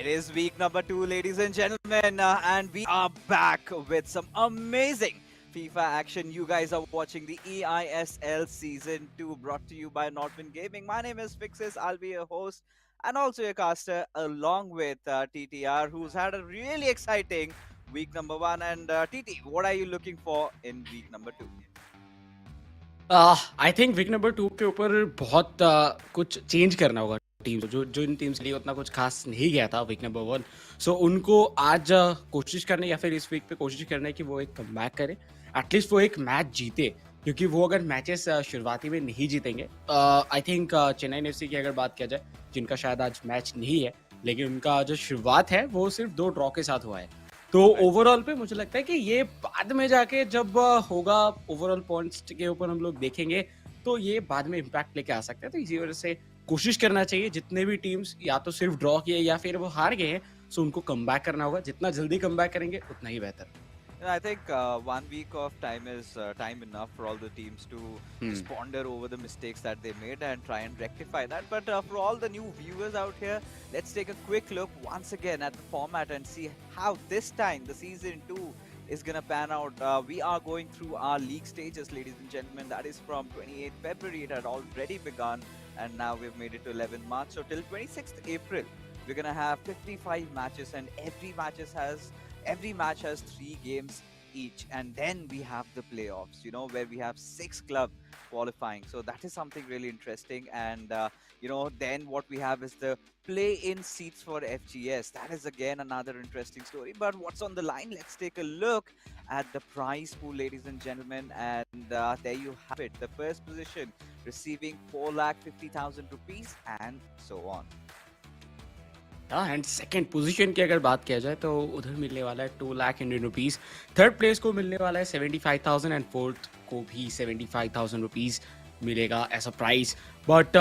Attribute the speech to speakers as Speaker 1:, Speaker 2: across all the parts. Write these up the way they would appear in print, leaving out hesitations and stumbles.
Speaker 1: It is week number 2, ladies and gentlemen, and we are back with some amazing FIFA action. You guys are watching the eISL Season 2 brought to you by Nordwind Gaming. My name is Fixes. I'll be your host and also your caster along with TTR, who's had a really exciting week number 1. And TT, what are you looking for in week number 2?
Speaker 2: I think week number 2 के ऊपर बहुत कुछ change करना होगा team जो जो इन teams के लिए उतना कुछ खास नहीं गया था वीक नंबर 1. सो उनको आज कोशिश करने या फिर इस वीक पे कोशिश करना है कि वो एक कमबैक करे, एटलीस्ट वो एक मैच जीते, क्योंकि वो अगर मैचेस शुरुआती में नहीं जीतेंगे, आई थिंक चेन्नई एफसी की अगर बात किया जाए, जिनका शायद आज मैच नहीं है, लेकिन उनका जो शुरुआत है वो सिर्फ 2 ड्रॉ के साथ हुआ है. तो ओवरऑल पे मुझे लगता है कि ये बाद में जाके जब होगा ओवरऑल पॉइंट्स के ऊपर हम लोग देखेंगे तो ये बाद में इम्पैक्ट लेके आ सकते हैं. तो इसी वजह से कोशिश करना चाहिए जितने भी टीम्स या तो सिर्फ ड्रॉ किए या फिर वो हार गए हैं, सो उनको कमबैक करना होगा. जितना जल्दी कमबैक करेंगे उतना ही बेहतर.
Speaker 1: I think 1 week of time is time enough for all the teams to just ponder over the mistakes that they made and try and rectify that. But for all the new viewers out here, let's take a quick look once again at the format and see how this time the season 2 is gonna pan out. We are going through our league stages, ladies and gentlemen. That is from 28th February. It had already begun, and now we've made it to 11th March. So till 26th April, we're gonna have 55 matches, and every match has 3 games each, and then we have the playoffs, where we have 6 clubs qualifying. So that is something really interesting. And then what we have is the play-in seats for FGS. That is again another interesting story. But what's on the line? Let's take a look at the prize pool, ladies and gentlemen. And there you have it. The first position receiving 4,50,000 rupees, and so on.
Speaker 2: And second position की अगर बात किया जाए तो उधर मिलने वाला है 2 lakh Indian rupees. Third place को मिलने वाला है 75,000 एंड फोर्थ को भी 75,000 रुपीस मिलेगा as a price. But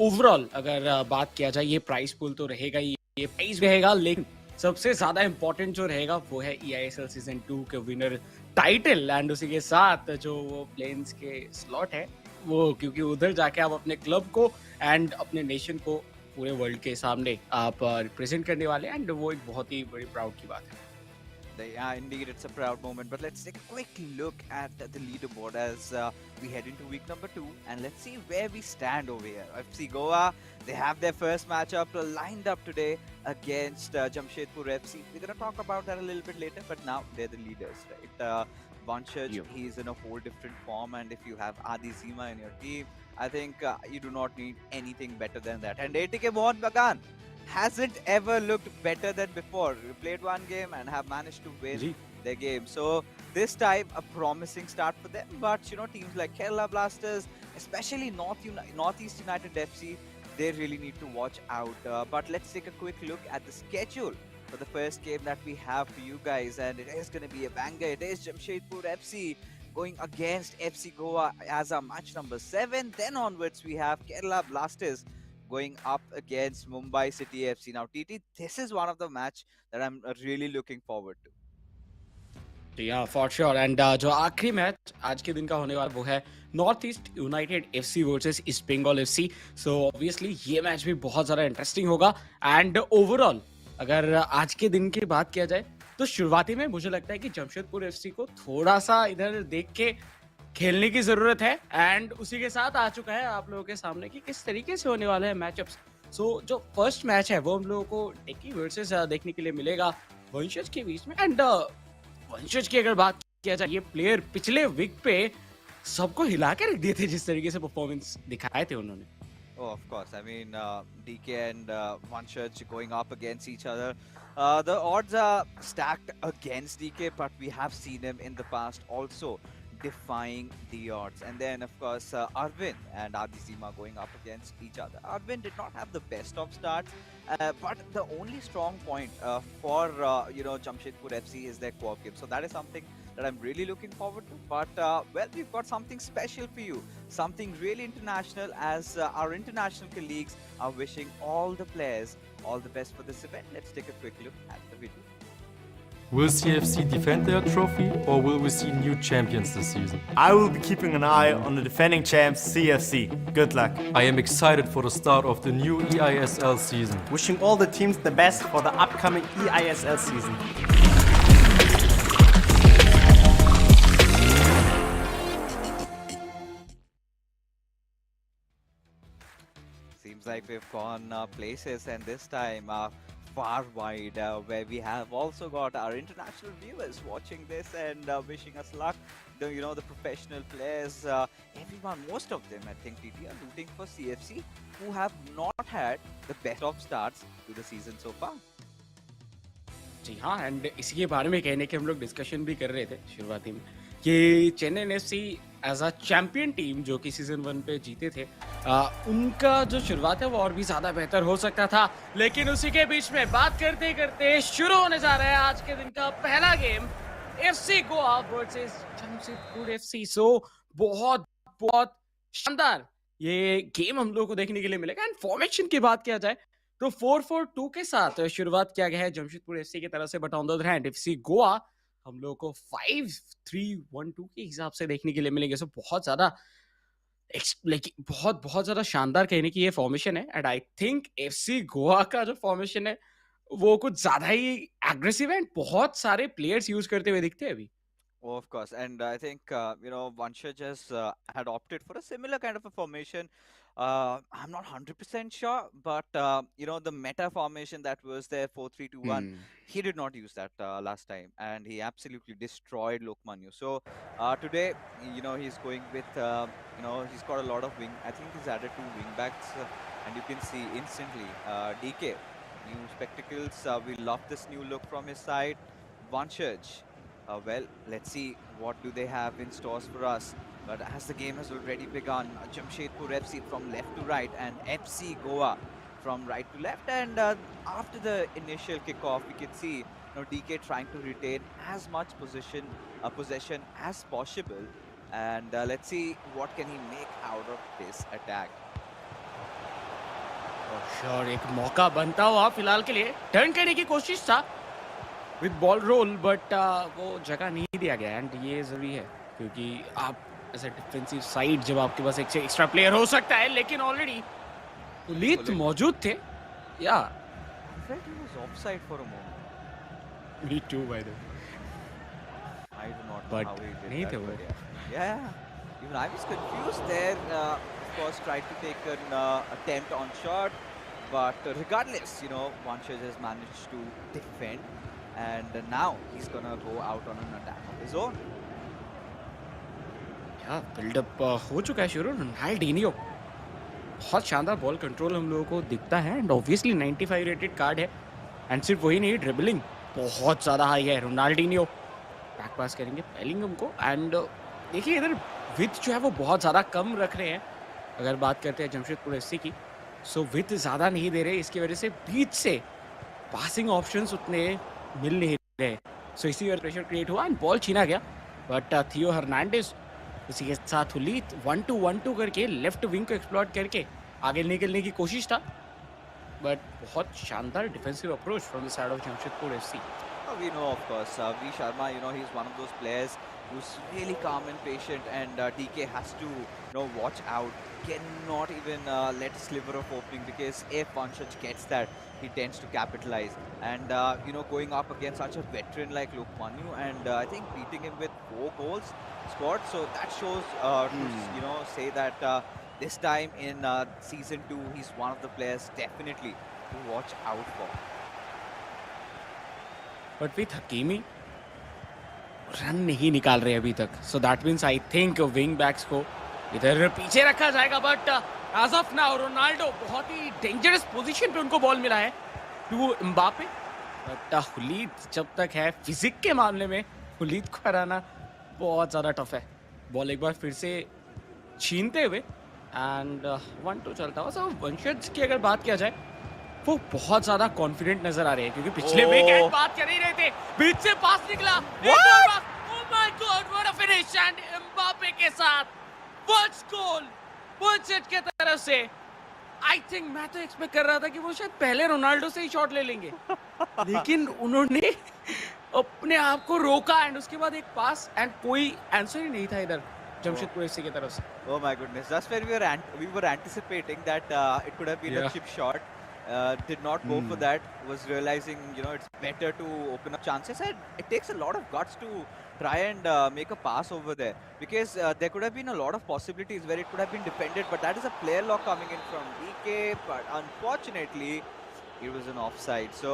Speaker 2: overall अगर बात किया जाए, ये प्राइस पूल तो रहेगा ही, ये प्राइस रहेगा, लेकिन सबसे ज्यादा इंपॉर्टेंट जो रहेगा वो है eISL सीजन 2 के विनर टाइटल, एंड उसी के साथ जो वो प्लेन्स के स्लॉट है वो, क्योंकि उधर जाके आप अपने क्लब को एंड अपने नेशन को पूरे वर्ल्ड के सामने आप रिप्रेजेंट करने वाले हैं, एंड वो एक बहुत ही बड़ी प्राउड की बात है.
Speaker 1: Yeah, indeed, it's a proud moment. But let's take a quick look at the leaderboard as we head into week number 2, and let's see where we stand over here. FC Goa, they have their first matchup lined up today against Jamshedpur FC. We're going to talk about that a little bit later, but now they're the leaders, right? Vanshaj, he's in a whole different form, and if you have Adi Zima in your team, I think you do not need anything better than that. And ATK Mohan Bagan hasn't ever looked better than before. We played one game and have managed to win their game. So this time, a promising start for them. But teams like Kerala Blasters, especially Northeast United FC, they really need to watch out. But let's take a quick look at the schedule for the first game that we have for you guys, and it is going to be a banger. It is Jamshedpur FC going against FC Goa as our match number 7. Then onwards, we have Kerala Blasters going up against Mumbai City FC. Now, TT, this is one of the match that I'm really looking forward to.
Speaker 2: या for sure. And जो आखिरी match आज के दिन का होने वाला वो है North East United FC versus East Bengal FC. So obviously ये मैच भी बहुत ज़्यादा इंटरेस्टिंग होगा. एंड ओवरऑल अगर आज के दिन की बात किया जाए तो शुरुआती में मुझे लगता है कि जमशेदपुर एफसी को थोड़ा सा इधर देख के खेलने की ज़रूरत है, एंड उसी के साथ आ चुका है आप लोगों के सामने कि किस तरीके से होने वाला है मैचअप्स. सो जो फर्स्ट मैच है वो हम लोगों को टेकी वर्सेस देखने के लिए मिलेगा वंशज के बीच में. एंड वंशज की अगर बात किया जाए, ये प्लेयर पिछले वीक पे सबको हिला के रख दिए थे जिस तरीके से परफॉर्मेंस दिखाए थे उन्होंने.
Speaker 1: Oh, of course. I mean, DK and Vanshaj going up against each other. The odds are stacked against DK, but we have seen him in the past also defying the odds. And then, of course, Arvind and Adizima going up against each other. Arvind did not have the best of starts, but the only strong point for Jamshedpur FC is their co-op game. So that is something that I'm really looking forward to. But well, we've got something special for you, something really international, as our international colleagues are wishing all the players all the best for this event. Let's take a quick look at the video.
Speaker 3: Will CFC defend their trophy or will we see new champions this season?
Speaker 4: I will be keeping an eye on the defending champs CFC. Good luck.
Speaker 3: I am excited for the start of the new eISL season.
Speaker 4: Wishing all the teams the best for the upcoming eISL season.
Speaker 1: Seems like we've gone places, and this time far wide, where we have also got our international viewers watching this and wishing us luck. The professional players, everyone, most of them, I think, TT, are rooting for CFC, who have not had the best of starts to the season so far.
Speaker 2: जी हाँ, and इसी के बारे में कहने के हम लोग discussion भी कर रहे थे शुरुआती में कि Chennai FC as a champion team जो कि सीजन 1 पे जीते थे, उनका जो शुरुआत है वो और भी ज्यादा बेहतर हो सकता था, लेकिन उसी के बीच में बात करते करते शुरू होने जा रहा है आज के दिन का पहला game, FC Goa versus Jamshedpur FC. So बहुत बहुत शानदार ये गेम हम लोगों को देखने के लिए मिलेगा। एंड फॉर्मेशन की बात किया जाए तो 4-4-2 के साथ शुरुआत किया गया है जमशेदपुर एफसी की तरफ से, but on the other hand FC Goa हम लोगों को 5-3-1-2 के हिसाब से देखने के लिए मिलेंगे। सो बहुत ज्यादा बहुत ज्यादा शानदार कहने की ये फॉर्मेशन है। And I think FC Goa का जो फॉर्मेशन है वो कुछ ज्यादा ही एग्रेसिव है एंड बहुत सारे प्लेयर्स यूज करते हुए दिखते हैं अभी।
Speaker 1: Oh, of course, and I think Vansha just had opted for a similar kind of a formation. I'm not 100% sure, but the meta formation that was there, 4-3-2-1, he did not use that last time, and he absolutely destroyed Lokmanyu. So today, he's going with, he's got a lot of wing. I think he's added 2 wing backs, and you can see instantly DK, new spectacles. We love this new look from his side. Vanshaj. Well, let's see what do they have in stores for us. But as the game has already begun, Jamshedpur FC from left to right and FC Goa from right to left. And after the initial kickoff, we can see DK trying to retain as much possession as possible. And let's see what can he make out of this attack.
Speaker 2: Sure एक मौका बनता हुआ फिलहाल के लिए turn करने की कोशिश था विद बॉल रोल, बट वो जगह नहीं दिया गया। एंड ये जरूरी है क्योंकि आप एज अ डिफेंसिव साइड जब आपके पास एक एक्स्ट्रा प्लेयर हो सकता है, लेकिन ऑलरेडी पुलित मौजूद थे। या
Speaker 1: I felt he was offside for a moment.
Speaker 2: Me too, by the way.
Speaker 1: I do not know
Speaker 2: But
Speaker 1: how he did
Speaker 2: नहीं
Speaker 1: that.
Speaker 2: थे वो।
Speaker 1: Yeah, even I was confused there. Of course, tried to take an attempt on shot, but regardless, Vanshaj has managed to defend, and now he's gonna go out on an attack of his own.
Speaker 2: क्या buildup हो चुका है शुरू। Ronaldinho बहुत शानदार ball control हम लोगों को दिखता है, एंड ऑब्वियसली 95 रेटेड कार्ड है, एंड सिर्फ वही नहीं, ड्रिबलिंग बहुत ज़्यादा हाई है। रोनाल्डिनियो बैक पास करेंगे बेलिंगम को, एंड देखिए इधर विथ जो है वो बहुत ज़्यादा कम रख रहे हैं अगर बात करते हैं जमशेदपुर एफसी की। सो विथ ज़्यादा नहीं दे रहे, इसकी वजह से बीच से पासिंग ऑप्शंस उतने मिल नहीं रहे। सो इसी वजह प्रेशर क्रिएट हुआ एंड बॉल छीना गया, बट थियो हर्नांडिस उसी के साथ हुलीत 1-2-1-2 करके लेफ्ट विंग को एक्सप्लॉइट करके आगे निकलने की कोशिश था, बट बहुत शानदार defensive approach from the side of Jamshedpur FC.
Speaker 1: We know, of course, V Sharma, he's one of those players who's really calm and patient, and DK has to, watch out, cannot even let a sliver of opening, because if Vanshaj gets that, he tends to capitalize. And, going up against such a veteran like Lokmanyu, and I think beating him with 4 goals scored, so that shows, to, say that this time in Season 2, he's one of the players definitely to watch out for.
Speaker 2: But with Hakimi run नहीं निकाल रहे अभी तक, so that means I think wing backs को इधर पीछे रखा जाएगा। But as of now Ronaldo बहुत ही डेंजरस पोजीशन पे उनको बॉल मिला है टू एम्बापे, बट हुलीत जब तक है फिजिक के मामले में हुलीत को हराना बहुत ज़्यादा टफ है। बॉल एक बार फिर से छीनते हुए एंड 1-2 चलता हुआ। सो वंशज की अगर बात किया जाए वो बहुत ज्यादा कॉन्फिडेंट नजर आ रहे हैं, क्योंकि पिछले वीकेंड बात कर ही रहे थे, बीच से पास निकला, oh my God what a finish, and Mbappe के साथ फर्स्ट गोल वंशज के तरफ से। आई थिंक मैं तो एक्सपेक्ट कर रहा था कि वो शायद पहले रोनाल्डो से ही शॉट ले लेंगे, लेकिन उन्होंने अपने आप को रोका एंड उसके बाद एक पास एंड कोई आंसर ही नहीं था इधर जमशेदपुर एफसी की तरफ से.
Speaker 1: Oh my goodness! That's where we were anticipating that it could have been a
Speaker 2: Yeah.
Speaker 1: chip shot. Did not go for that. Was realizing it's better to open up chances, and it takes a lot of guts to try and make a pass over there, because there could have been a lot of possibilities where it could have been defended, but that is a player lock coming in from DK. But unfortunately, it was an offside. So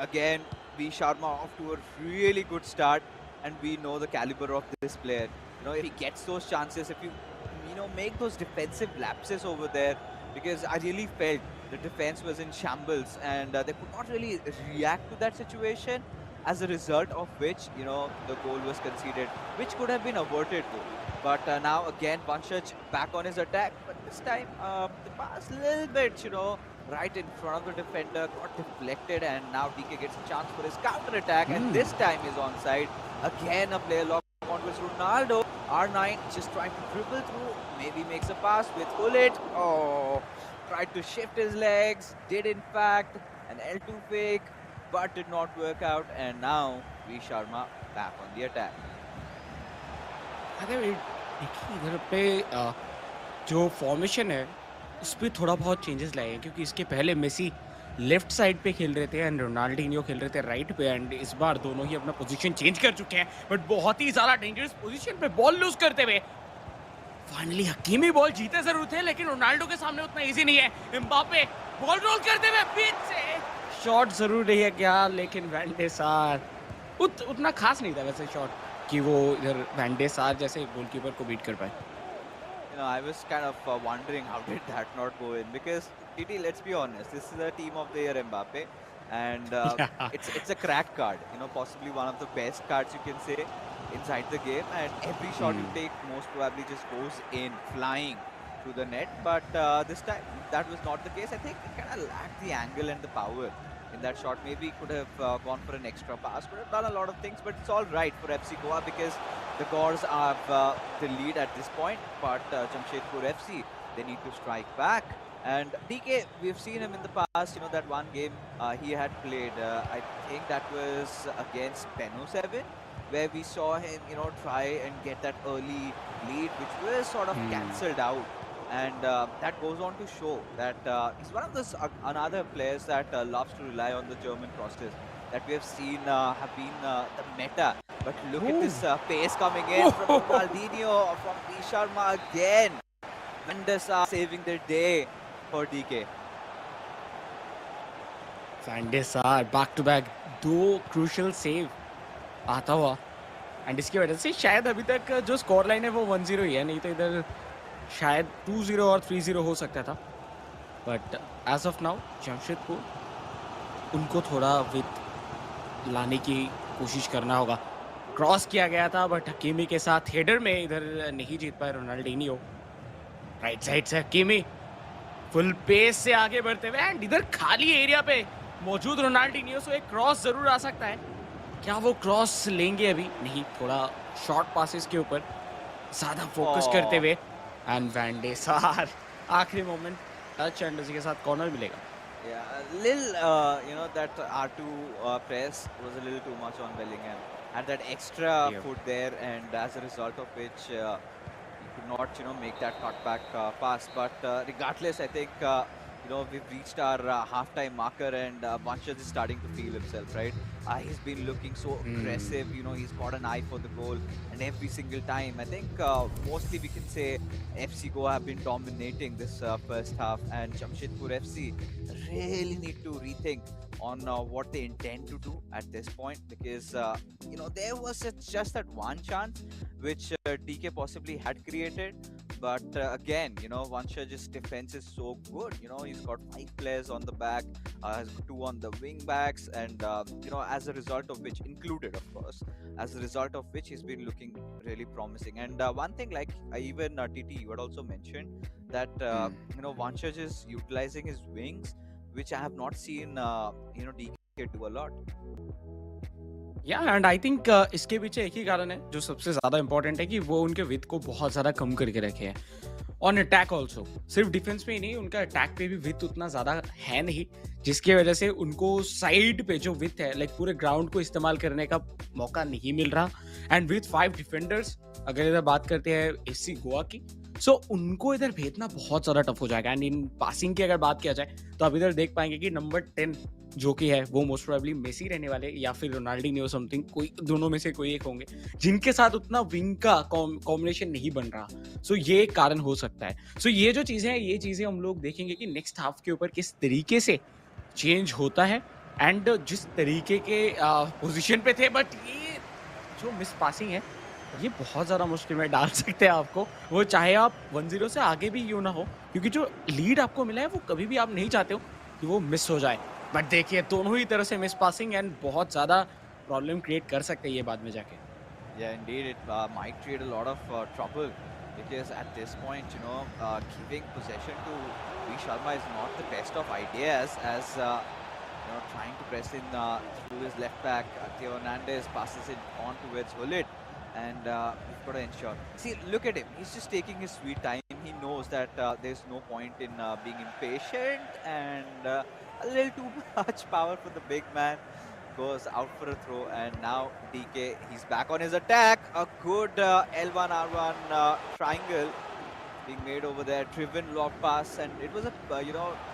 Speaker 1: again, V Sharma off to a really good start, and we know the caliber of this player. If he gets those chances, if you make those defensive lapses over there, because I really felt the defense was in shambles and they could not really react to that situation, as a result of which the goal was conceded, which could have been averted though. But now again Vanshaj back on his attack, but this time the pass a little bit right in front of the defender got deflected, and now DK gets a chance for his counter attack, and this time is onside. Again a player lock on with Ronaldo. R9 just trying to dribble through, maybe makes a pass with Hullet. Oh, tried to shift his legs, did in fact an L2 fake, but did not work out, and now V Sharma back on the attack.
Speaker 2: अरे देखिए इधर पे जो formation है उस पर थोड़ा बहुत चेंजेस लाए हैं, क्योंकि इसके पहले मेसी लेफ्ट साइड पे खेल रहे थे एंड रोनाल्डिनियो खेल रहे थे राइट पे, एंड इस बार दोनों ही अपना पोजीशन चेंज कर चुके हैं, बट बहुत ही ज़्यादा डेंजरस पोजीशन पे बॉल लूज करते हुए फाइनली हकीमी बॉल जीते जरूर थे, लेकिन रोनाल्डो के सामने उतना इजी नहीं है. एम्बापे बॉल रोल करते हुए बीच से शॉट जरूर नहीं है क्या, लेकिन वैन डे सार उतना खास नहीं था वैसे शॉट कि वो इधर वैन डे सार जैसे गोलकीपर को बीट कर पाए.
Speaker 1: I was kind of wondering how did that not go in, because TT, let's be honest, this is a team of the year Mbappe, and it's a crack card, possibly one of the best cards you can say inside the game, and every shot you take most probably just goes in flying through the net. But this time that was not the case. I think it kind of lacked the angle and the power in that shot. Maybe could have gone for an extra pass, could have done a lot of things, but it's all right for FC Goa, because the Gors have the lead at this point, but Jamshedpur FC, they need to strike back. And DK, we've seen him in the past, that one game he had played, I think that was against Benno 7, where we saw him, try and get that early lead, which was sort of cancelled out. And that goes on to show that he's one of those another players that loves to rely on the German crosses that we have seen have been the meta. But look at this pace coming in from Ronaldinho, from V Sharma again. Mendes are saving their day for DK.
Speaker 2: Mendes are back to back, दो crucial save आता हुआ, and इसकी वजह से शायद अभी तक जो स्कोर लाइन है वो 1-0 ही है, नहीं तो इधर शायद 2-0 और 3-0 हो सकता था. But as of now Jamshedpur उनको थोड़ा विद लाने की कोशिश करना होगा. क्रॉस किया गया था बट हकीमी के साथ हेडर में इधर नहीं जीत पाए रोनाल्डिनियो. राइट साइड से हकीमी फुल पेस से आगे बढ़ते हुए, एंड इधर खाली एरिया पे मौजूद रोनाल्डिनियो से एक क्रॉस जरूर आ सकता है. क्या वो क्रॉस लेंगे? अभी नहीं, थोड़ा शॉर्ट पासेस के ऊपर ज़्यादा फोकस करते हुए, एंड वैन डे सार आखिरी मोमेंट टच एंड उसी के साथ कॉर्नर मिलेगा.
Speaker 1: Yeah, a little, that R2 press was a little too much on Bellingham. Had that extra foot there, and as a result of which he could not, make that cutback pass. But regardless, I think, we've reached our half-time marker, and Vanshaj is starting to feel himself, right? He's been looking so aggressive, he's got an eye for the goal, and every single time, I think mostly we can say FC Goa have been dominating this first half, and Jamshedpur FC really need to rethink on what they intend to do at this point, because there was just that one chance which DK possibly had created, but again, Vanshaj's defense is so good. He's got 5 players on the back, has 2 on the wing backs, and as a result of which, included of course, as a result of which he's been looking really promising. And one thing, like even TT, you had also mentioned that Vanshaj is utilizing his wings, which I have not seen DK do a lot.
Speaker 2: या and I think इसके पीछे एक ही कारण है जो सबसे ज़्यादा important है, कि वो उनके विथ को बहुत ज़्यादा कम करके रखे हैं ऑन अटैक ऑल्सो. सिर्फ डिफेंस में ही नहीं, उनका अटैक पे भी विथ उतना ज़्यादा है नहीं जिसकी वजह से उनको साइड पे जो विथ है लाइक पूरे ग्राउंड को इस्तेमाल करने का मौका नहीं मिल रहा। एंड विथ 5 डिफेंडर्स अगर इधर बात करते हैं एफसी गोवा की, सो उनको इधर भेजना बहुत ज़्यादा टफ हो जाएगा। एंड इन पासिंग की अगर बात किया जाए तो आप इधर देख पाएंगे कि नंबर 10 जो कि है वो मोस्ट प्रोबेबली मेसी रहने वाले या फिर रोनाल्डिनियो समथिंग, कोई दोनों में से कोई एक होंगे जिनके साथ उतना विंग का कॉम्बिनेशन नहीं बन रहा। सो ये एक कारण हो सकता है। सो ये जो चीज़ें हैं, ये चीज़ें हम लोग देखेंगे कि नेक्स्ट हाफ के ऊपर किस तरीके से चेंज होता है। एंड जिस तरीके के पोजीशन पे थे, बट ये जो मिस पासिंग है ये बहुत ज़्यादा मुश्किल में डाल सकते हैं आपको, वो चाहे आप 1-0 से आगे भी क्यों ना हो, क्योंकि जो लीड आपको मिला है वो कभी भी आप नहीं चाहते हो कि वो मिस हो जाए। बट देखिए दोनों ही तरह से मिस पासिंग एंड बहुत ज़्यादा प्रॉब्लम क्रिएट कर सकते हैं ये बाद में जाके।
Speaker 1: Yeah, indeed, it might create a lot of trouble because at this point, giving possession to V Sharma is not the best of ideas as trying to press in through his left back. Theo Hernandez passes it on towards Hullet, and we've got to ensure. See, look at him. He's just taking his sweet time. He knows that there's no point in being impatient and a little too much power for the big man. Goes out for a throw, and now DK, he's back on his attack. A good L1 R1 triangle being made over there, driven long pass, and it was a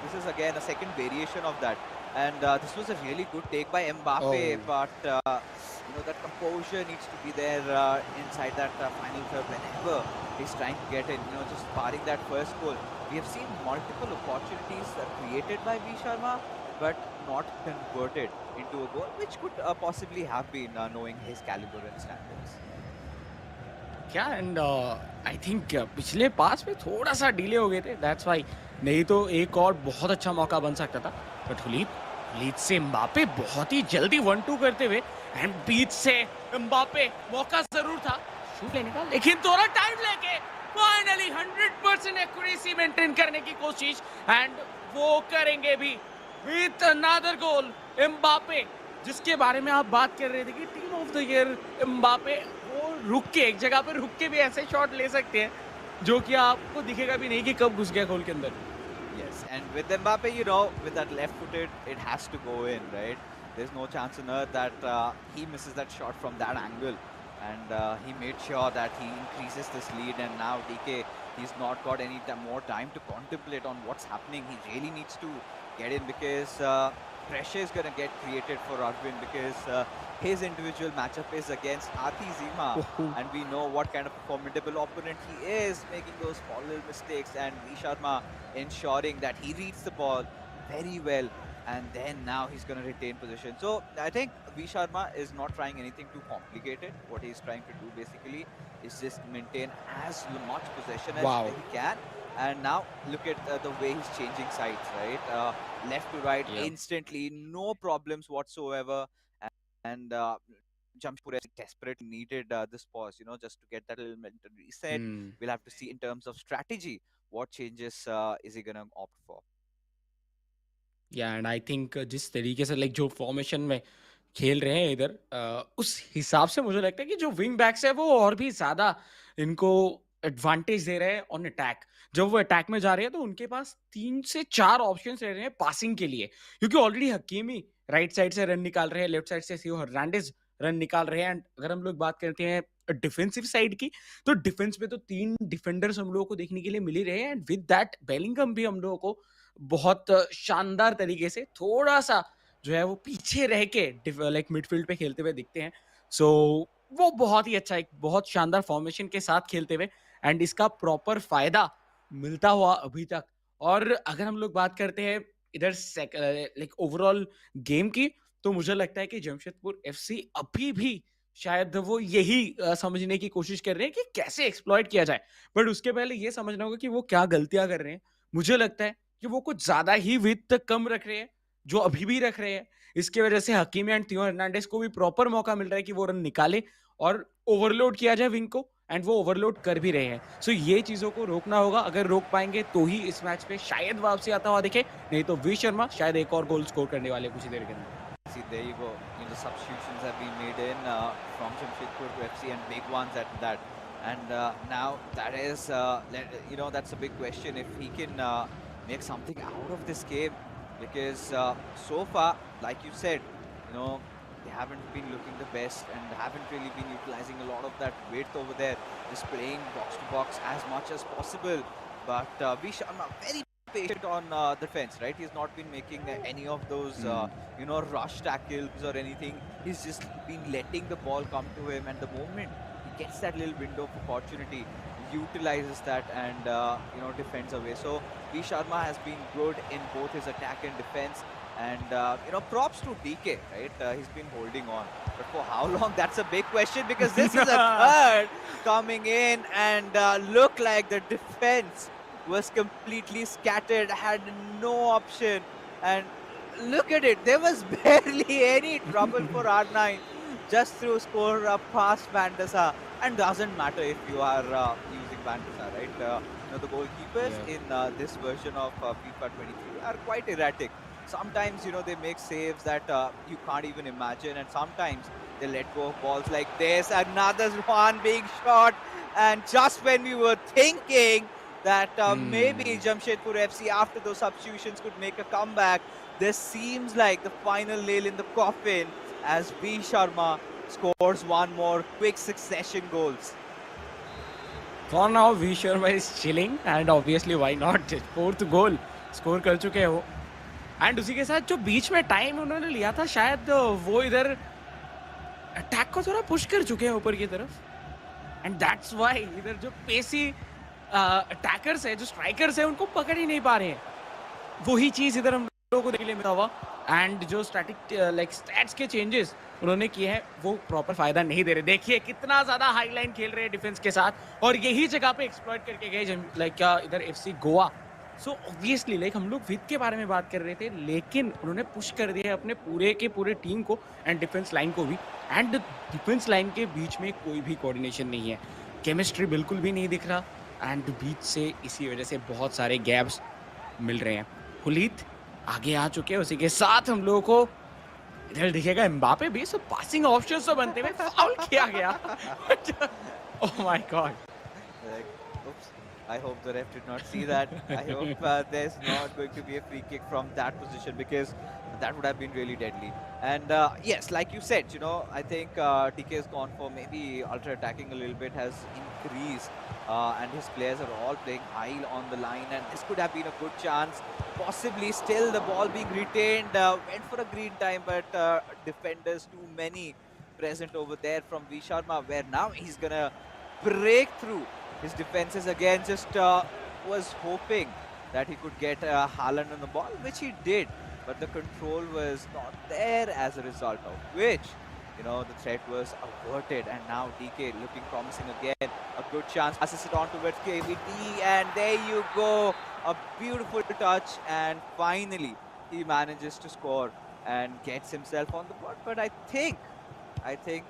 Speaker 1: this is again a second variation of that, and this was a really good take by Mbappe, but that composure needs to be there inside that final third whenever he's trying to get in, just barring that first goal. We have seen multiple opportunities created by V Sharma, but not converted into a goal, which could possibly have been knowing his caliber and standards.
Speaker 2: क्या and I think पिछले पास में थोड़ा सा delay हो गए थे, that's why, नहीं तो एक और बहुत अच्छा मौका बन सकता था। बट लीड से एम्बापे बहुत ही जल्दी 1-2 करते हुए, एंड बीच से एम्बापे मौका जरूर था शूट लेने का, लेकिन थोड़ा टाइम लेके फाइनली 100% एक्यूरेसी मेंटेन करने की कोशिश, एंड वो करेंगे भी विथ अनदर गोल। एम्बापे जिसके बारे में आप बात कर रहे थे कि team of the year Mbappe, वो रुक के एक जगह पे रुक के भी ऐसे शॉट ले सकते हैं जो कि आपको दिखेगा भी नहीं कि कब घुस गया गोल के अंदर।
Speaker 1: Yes, and with Mbappe, with that left-footed, it has to go in, right? There's no chance on earth that he misses that shot from that angle, and he made sure that he increases this lead. And now DK, he's not got any more time to contemplate on what's happening. He really needs to get in because pressure is going to get created for Arvind because his individual matchup is against Ati Zima, and we know what kind of a formidable opponent he is, making those small little mistakes, and V Sharma ensuring that he reads the ball very well, and then now he's going to retain position. So I think V Sharma is not trying anything too complicated. What he's trying to do basically is just maintain as much possession as he can. And now look at the way he's changing sides, right? Left to right instantly, no problems whatsoever. And Jamshedpur desperately needed this pause, just to get that little mental reset. We'll have to see in terms of strategy what changes is he going to opt for.
Speaker 2: या and I think जिस तरीके से like जो formation में खेल रहे हैं इधर, उस हिसाब से मुझे लगता है कि जो विंग बैक्स है वो और भी ज्यादा इनको एडवांटेज दे रहे हैं ऑन अटैक। जब वो अटैक में जा रहे हैं तो उनके पास 3 से 4 ऑप्शंस रह रहे हैं पासिंग के लिए, क्योंकि ऑलरेडी हकीमी राइट साइड से रन निकाल रहे हैं, लेफ्ट साइड से थियो हर्नांडेज रन निकाल रहे हैं। एंड अगर हम लोग बात करते हैं डिफेंसिव साइड की, तो डिफेंस में तो 3 डिफेंडर्स हम लोगों को देखने के लिए मिल ही रहे हैं, एंड विद दैट बेलिंगम भी हम लोगों को बहुत शानदार तरीके से थोड़ा सा जो है वो पीछे रह के लाइक मिडफील्ड पे खेलते हुए दिखते हैं। सो वो बहुत ही अच्छा, एक बहुत शानदार फॉर्मेशन के साथ खेलते हुए, एंड इसका प्रॉपर फायदा मिलता हुआ अभी तक। और अगर हम लोग बात करते हैं इधर लाइक ओवरऑल गेम की, तो मुझे लगता है कि जमशेदपुर एफसी अभी भी शायद वो यही समझने की कोशिश कर रहे हैं कि कैसे एक्सप्लॉइट किया जाए। बट उसके पहले ये समझना होगा कि वो क्या गलतियां कर रहे हैं। मुझे लगता है कि वो कुछ ज्यादा ही विड्थ कम रख रहे हैं, जो अभी भी रख रहे हैं। इसके वजह से हकीमी एंड थियो हर्नांडेज को भी प्रॉपर मौका मिल रहा है कि वो रन निकाले और ओवरलोड किया जाए विंग को, एंड वो ओवरलोड कर भी रहे हैं। सो ये चीजों को रोकना होगा, अगर रोक पाएंगे तो ही इस मैच पे शायद वापसी आता हुआ दिखे, नहीं तो वी शर्मा शायद एक और गोल स्कोर करने वाले कुछ ही देर के अंदर।
Speaker 1: See, there you go. Substitutions have been made in from Jamshedpur to FC, and big ones at that. And now that is, that's a big question. If he can make something out of this game, because so far, like you said, you know, they haven't been looking the best and haven't really been utilizing a lot of that width over there, just playing box to box as much as possible. But V Sharma very patient on the defense, right? He's not been making any of those, rush tackles or anything. He's just been letting the ball come to him, and the moment he gets that little window of opportunity, utilizes that and defends away. So V Sharma has been good in both his attack and defense. And props to DK, right? He's been holding on, but for how long? That's a big question because this is a third coming in, and look like the defense was completely scattered, had no option, and look at it. There was barely any trouble for R9 just through score past Vandasa, and doesn't matter if you are using Vandasa, right? The goalkeepers
Speaker 2: Yeah.
Speaker 1: in this version of FIFA 23 are quite erratic. Sometimes they make saves that you can't even imagine, and sometimes they let go of balls like this. Another one being shot, and just when we were thinking that maybe Jamshedpur FC after those substitutions could make a comeback, this seems like the final nail in the coffin as V Sharma scores one more quick succession goals.
Speaker 2: For now, V Sharma is chilling and obviously why not? Fourth goal score कर चुके हो and उसी के साथ जो बीच में time उन्होंने लिया था शायद वो इधर अटैक को थोड़ा पुश कर चुके हैं ऊपर की तरफ एंड दैट्स व्हाई इधर जो पेसी अटैकर्स है जो स्ट्राइकर्स है उनको पकड़ ही नहीं पा रहे हैं वही चीज इधर हम लोगों को देखने मिला हुआ एंड जो स्टैटिक लाइक स्टैट्स के चेंजेस उन्होंने किए हैं वो प्रॉपर फायदा नहीं दे रहे देखिए कितना ज्यादा हाई लाइन खेल रहे हैं डिफेंस के साथ और यही जगह पे एक्सप्लॉइट करके गए लाइक क्या इधर FC Goa so obviously like हम लोग विद के बारे में बात कर रहे थे लेकिन उन्होंने पुश कर दिया अपने पूरे के पूरे टीम को एंड डिफेंस लाइन को भी एंड डिफेंस लाइन के बीच में कोई भी कोऑर्डिनेशन नहीं है केमिस्ट्री बिल्कुल भी नहीं दिख रहा एंड बीच से इसी वजह से बहुत सारे गैप्स मिल रहे हैं पुलीत आगे आ चुके हैं उसी के साथ हम लोगों को इधर दिखेगा एम्बापे भी सब पासिंग ऑप्शंस तो बनते हुए फाउल किया गया oh my God
Speaker 1: Oops. I hope the ref did not see that. I hope there's not going to be a free kick from that position because that would have been really deadly. And yes, like you said, I think DK has gone for maybe ultra attacking a little bit, has increased, and his players are all playing high on the line, and this could have been a good chance. Possibly still the ball being retained, went for a green time, but defenders too many present over there from V Sharma, where now he's gonna break through his defenses again. Just was hoping that he could get Haaland on the ball, which he did, but the control was not there, as a result of which the threat was averted. And now DK looking promising again, a good chance, passes it on towards KVD, and there you go, a beautiful touch, and finally he manages to score and gets himself on the board. But I think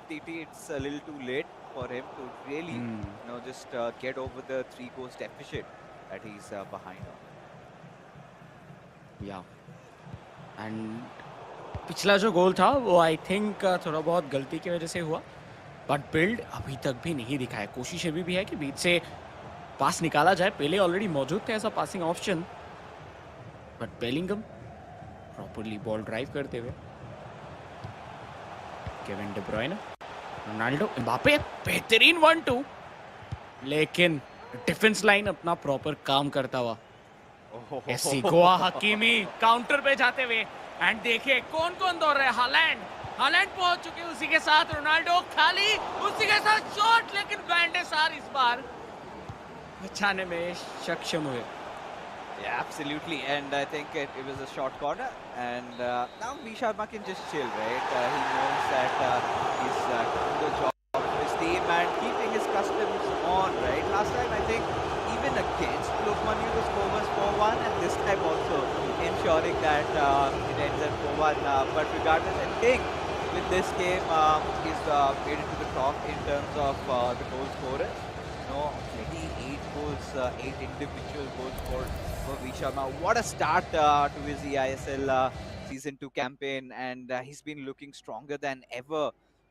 Speaker 1: TT, it's a little too late for him to really just get over the 3 goals deficit that he's behind on.
Speaker 2: या and पिछला जो गोल था वो I think थोड़ा बहुत गलती की वजह से हुआ बट बिल्ड अभी तक भी नहीं दिखा है कोशिश अभी भी है कि बीच से पास निकाला जाए पहले ऑलरेडी मौजूद थे ऐसा passing option but Bellingham properly ball drive करते हुए केविन डी ब्रुयने रोनाल्डो एम्बापे बेहतरीन 1-2 लेकिन डिफेंस लाइन अपना प्रॉपर काम करता हुआ एफसी गोवा हकीमी काउंटर पे जाते हुए एंड देखिए कौन कौन दौड़ रहे हैं हालैंड पहुंच चुके हैं उसी के साथ रोनाल्डो खाली उसी के साथ शॉट लेकिन वैंडे सार इस बार बचाने में सक्षम हुए
Speaker 1: Yeah, absolutely, and I think it was a short corner, and now V Sharma can just chill, right? He knows that he's doing the job for his team and keeping his customs on, right? Last time I think even against Lokmanu the score was 4-1, and this time also ensuring that it ends at 4-1. But regardless, I think with this game he's made it to the top in terms of the goal scorers. 28 goals, 8 individual goals scored for V Sharma. What a start to his eISL Season 2 campaign, and he's been looking stronger than ever,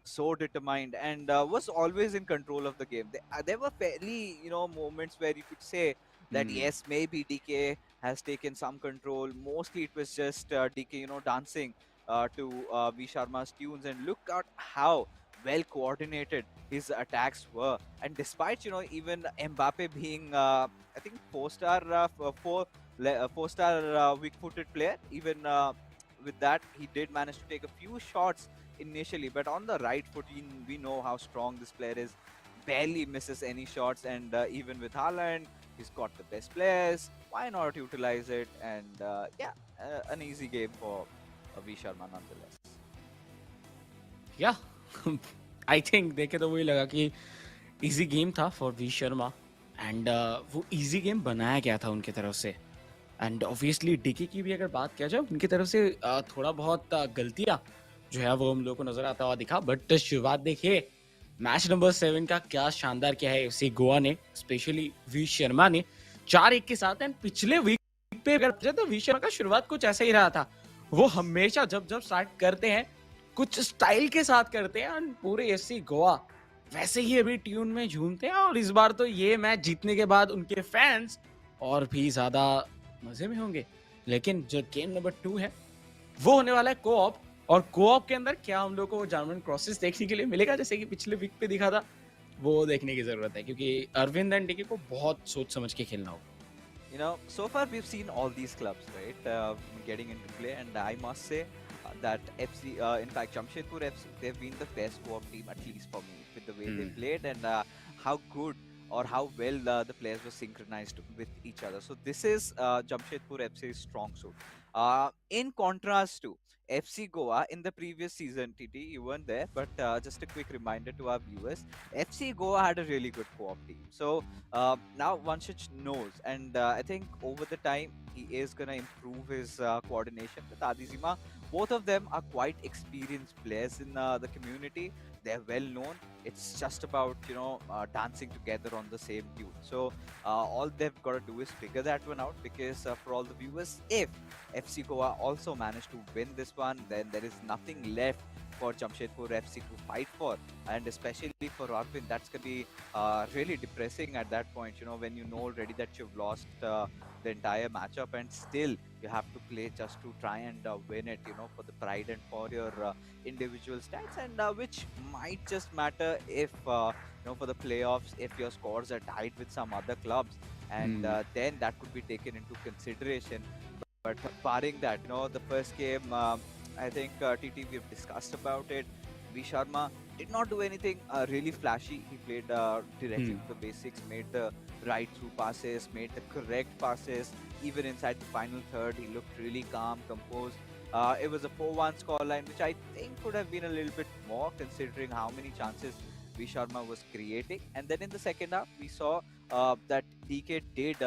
Speaker 1: so determined, and was always in control of the game. There were fairly, moments where you could say that yes, maybe DK has taken some control. Mostly it was just DK, dancing to V Sharma's tunes, and look at how well coordinated his attacks were. And despite even Mbappe being I think four-star four-star weak-footed player, even with that he did manage to take a few shots initially, but on the right foot we know how strong this player is. Barely misses any shots, and even with Haaland, he's got the best players. Why not utilize it? And yeah, an easy game for V Sharma nonetheless.
Speaker 2: या I think देखे तो वही लगा कि easy game था for we Sharma and वो easy game बनाया गया था उनकी तरफ से एंड ऑब्वियसली डीके की भी अगर बात किया जाए उनकी तरफ से थोड़ा बहुत गलतियां जो है वो हम लोग को नजर आता हुआ दिखा बट शुरुआत देखिए मैच नंबर 7 का क्या शानदार क्या है एफसी गोवा ने स्पेशली वी शर्मा ने 4-1 के साथ एंड पिछले वीक पे अगर तो वी शर्मा का शुरुआत कुछ ऐसा ही रहा था वो हमेशा जब जब स्टार्ट करते हैं कुछ स्टाइल के साथ करते हैं और पूरे एफसी गोवा वैसे ही अभी ट्यून में झूमते हैं और इस बार तो ये मैच जीतने के बाद उनके फैंस और भी ज्यादा मजे में होंगे लेकिन जो गेम नंबर 2 है वो होने वाला है कोऑप और कोऑप के अंदर क्या हम लोग को जार्मन क्रॉसेस देखने के लिए मिलेगा जैसे कि पिछले वीक पे दिखा था वो देखने की जरूरत है क्योंकि अरविंद एंड डीके को बहुत सोच समझ के खेलना होगा
Speaker 1: So far we've seen all these clubs, right, getting into play, and I must say that FC, in fact, Jamshedpur FC, they've been the best co-op team, at least for me, with the way they played and how good or how well the players were synchronized with each other. So this is Jamshedpur FC's strong suit. In contrast to FC Goa in the previous season, TT, you weren't there, but just a quick reminder to our viewers, FC Goa had a really good co-op team. So now Vanshich knows, and I think over the time he is going to improve his coordination with Adizima. Both of them are quite experienced players in the community. They're well known. It's just about dancing together on the same tune. So all they've got to do is figure that one out, because for all the viewers, if FC Goa also managed to win this one, then there is nothing left for Jamshedpur FC to fight for, and especially for Arvind, that's gonna be really depressing at that point. When you know already that you've lost the entire matchup, and still you have to play just to try and win it. For the pride and for your individual stats, and which might just matter if for the playoffs, if your scores are tied with some other clubs, and then that could be taken into consideration. But barring that, the first game, I think TT, we've discussed about it. V Sharma did not do anything really flashy. He played directly to the basics, made the right through passes, made the correct passes. Even inside the final third, he looked really calm, composed. It was a 4-1 scoreline, which I think could have been a little bit more, considering how many chances V Sharma was creating. And then in the second half, we saw that DK did,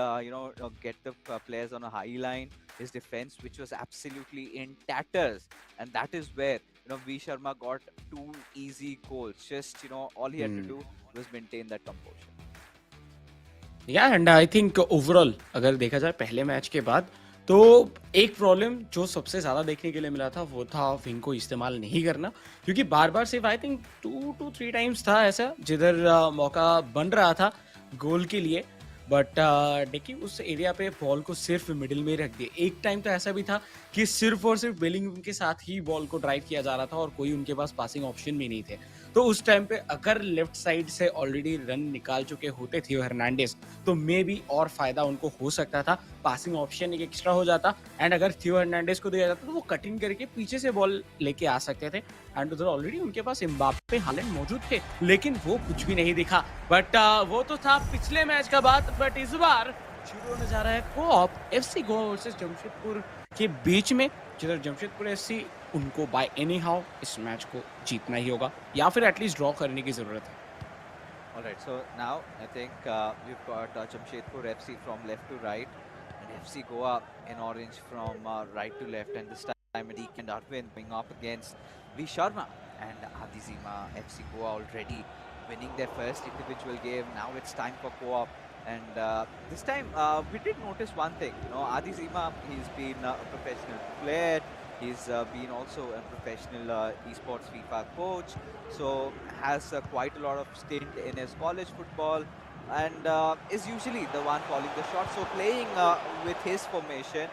Speaker 1: get the players on a high line. His defense, which was absolutely in tatters, and that is where V Sharma got 2 easy goals. Just all he had to do was maintain that composure.
Speaker 2: Yeah, and I think overall अगर देखा जाए पहले match के बाद तो एक problem जो सबसे ज्यादा देखने के लिए मिला था वो था विंग को इस्तेमाल नहीं करना क्योंकि बार बार सिर्फ आई थिंक 2 to 3 टाइम्स था ऐसा जिधर मौका बन रहा था गोल के लिए बट देखिए उस एरिया पे बॉल को सिर्फ मिडिल में रख दिए एक टाइम तो ऐसा भी था कि सिर्फ और सिर्फ बेलिंगम के साथ ही बॉल को ड्राइव किया जा रहा था और कोई उनके पास पासिंग ऑप्शन भी नहीं थे तो उस टाइम पे अगर लेफ्ट साइड से ऑलरेडी रन निकाल चुके होते थियो हर्नांडेस तो मे बी और फायदा उनको हो सकता था पासिंग ऑप्शन एक एक्स्ट्रा हो जाता एंड अगर थियो हर्नांडेस को दिया जाता तो वो कटिंग करके पीछे से बॉल लेके आ सकते थे एंड उधर ऑलरेडी उनके पास एम्बाप्पे हालैंड मौजूद थे लेकिन वो कुछ भी नहीं दिखा बट वो तो था पिछले मैच का बात बट इस बार शुरू होने जा रहा है कोऑप एफसी गोवा वर्सेस जमशेदपुर के बीच में जिधर जमशेदपुर एफसी उनको बाय एनी हाउ इस मैच को जीतना ही होगा या फिर एटलीस्ट ड्रॉ करने की जरूरत है
Speaker 1: Alright, so now I think we've got Jamshedpur FC from left to right, and FC Goa in orange from right to left, and this time Adik and Arvind going up against V Sharma and Adizima. FC Goa already winning their first individual game. Now it's time for co-op, and this time we did notice one thing. Adizima, he's been a professional player. He's been also a professional esports FIFA coach, so has quite a lot of stint in his college football. and is usually the one calling the shot. So playing with his formation,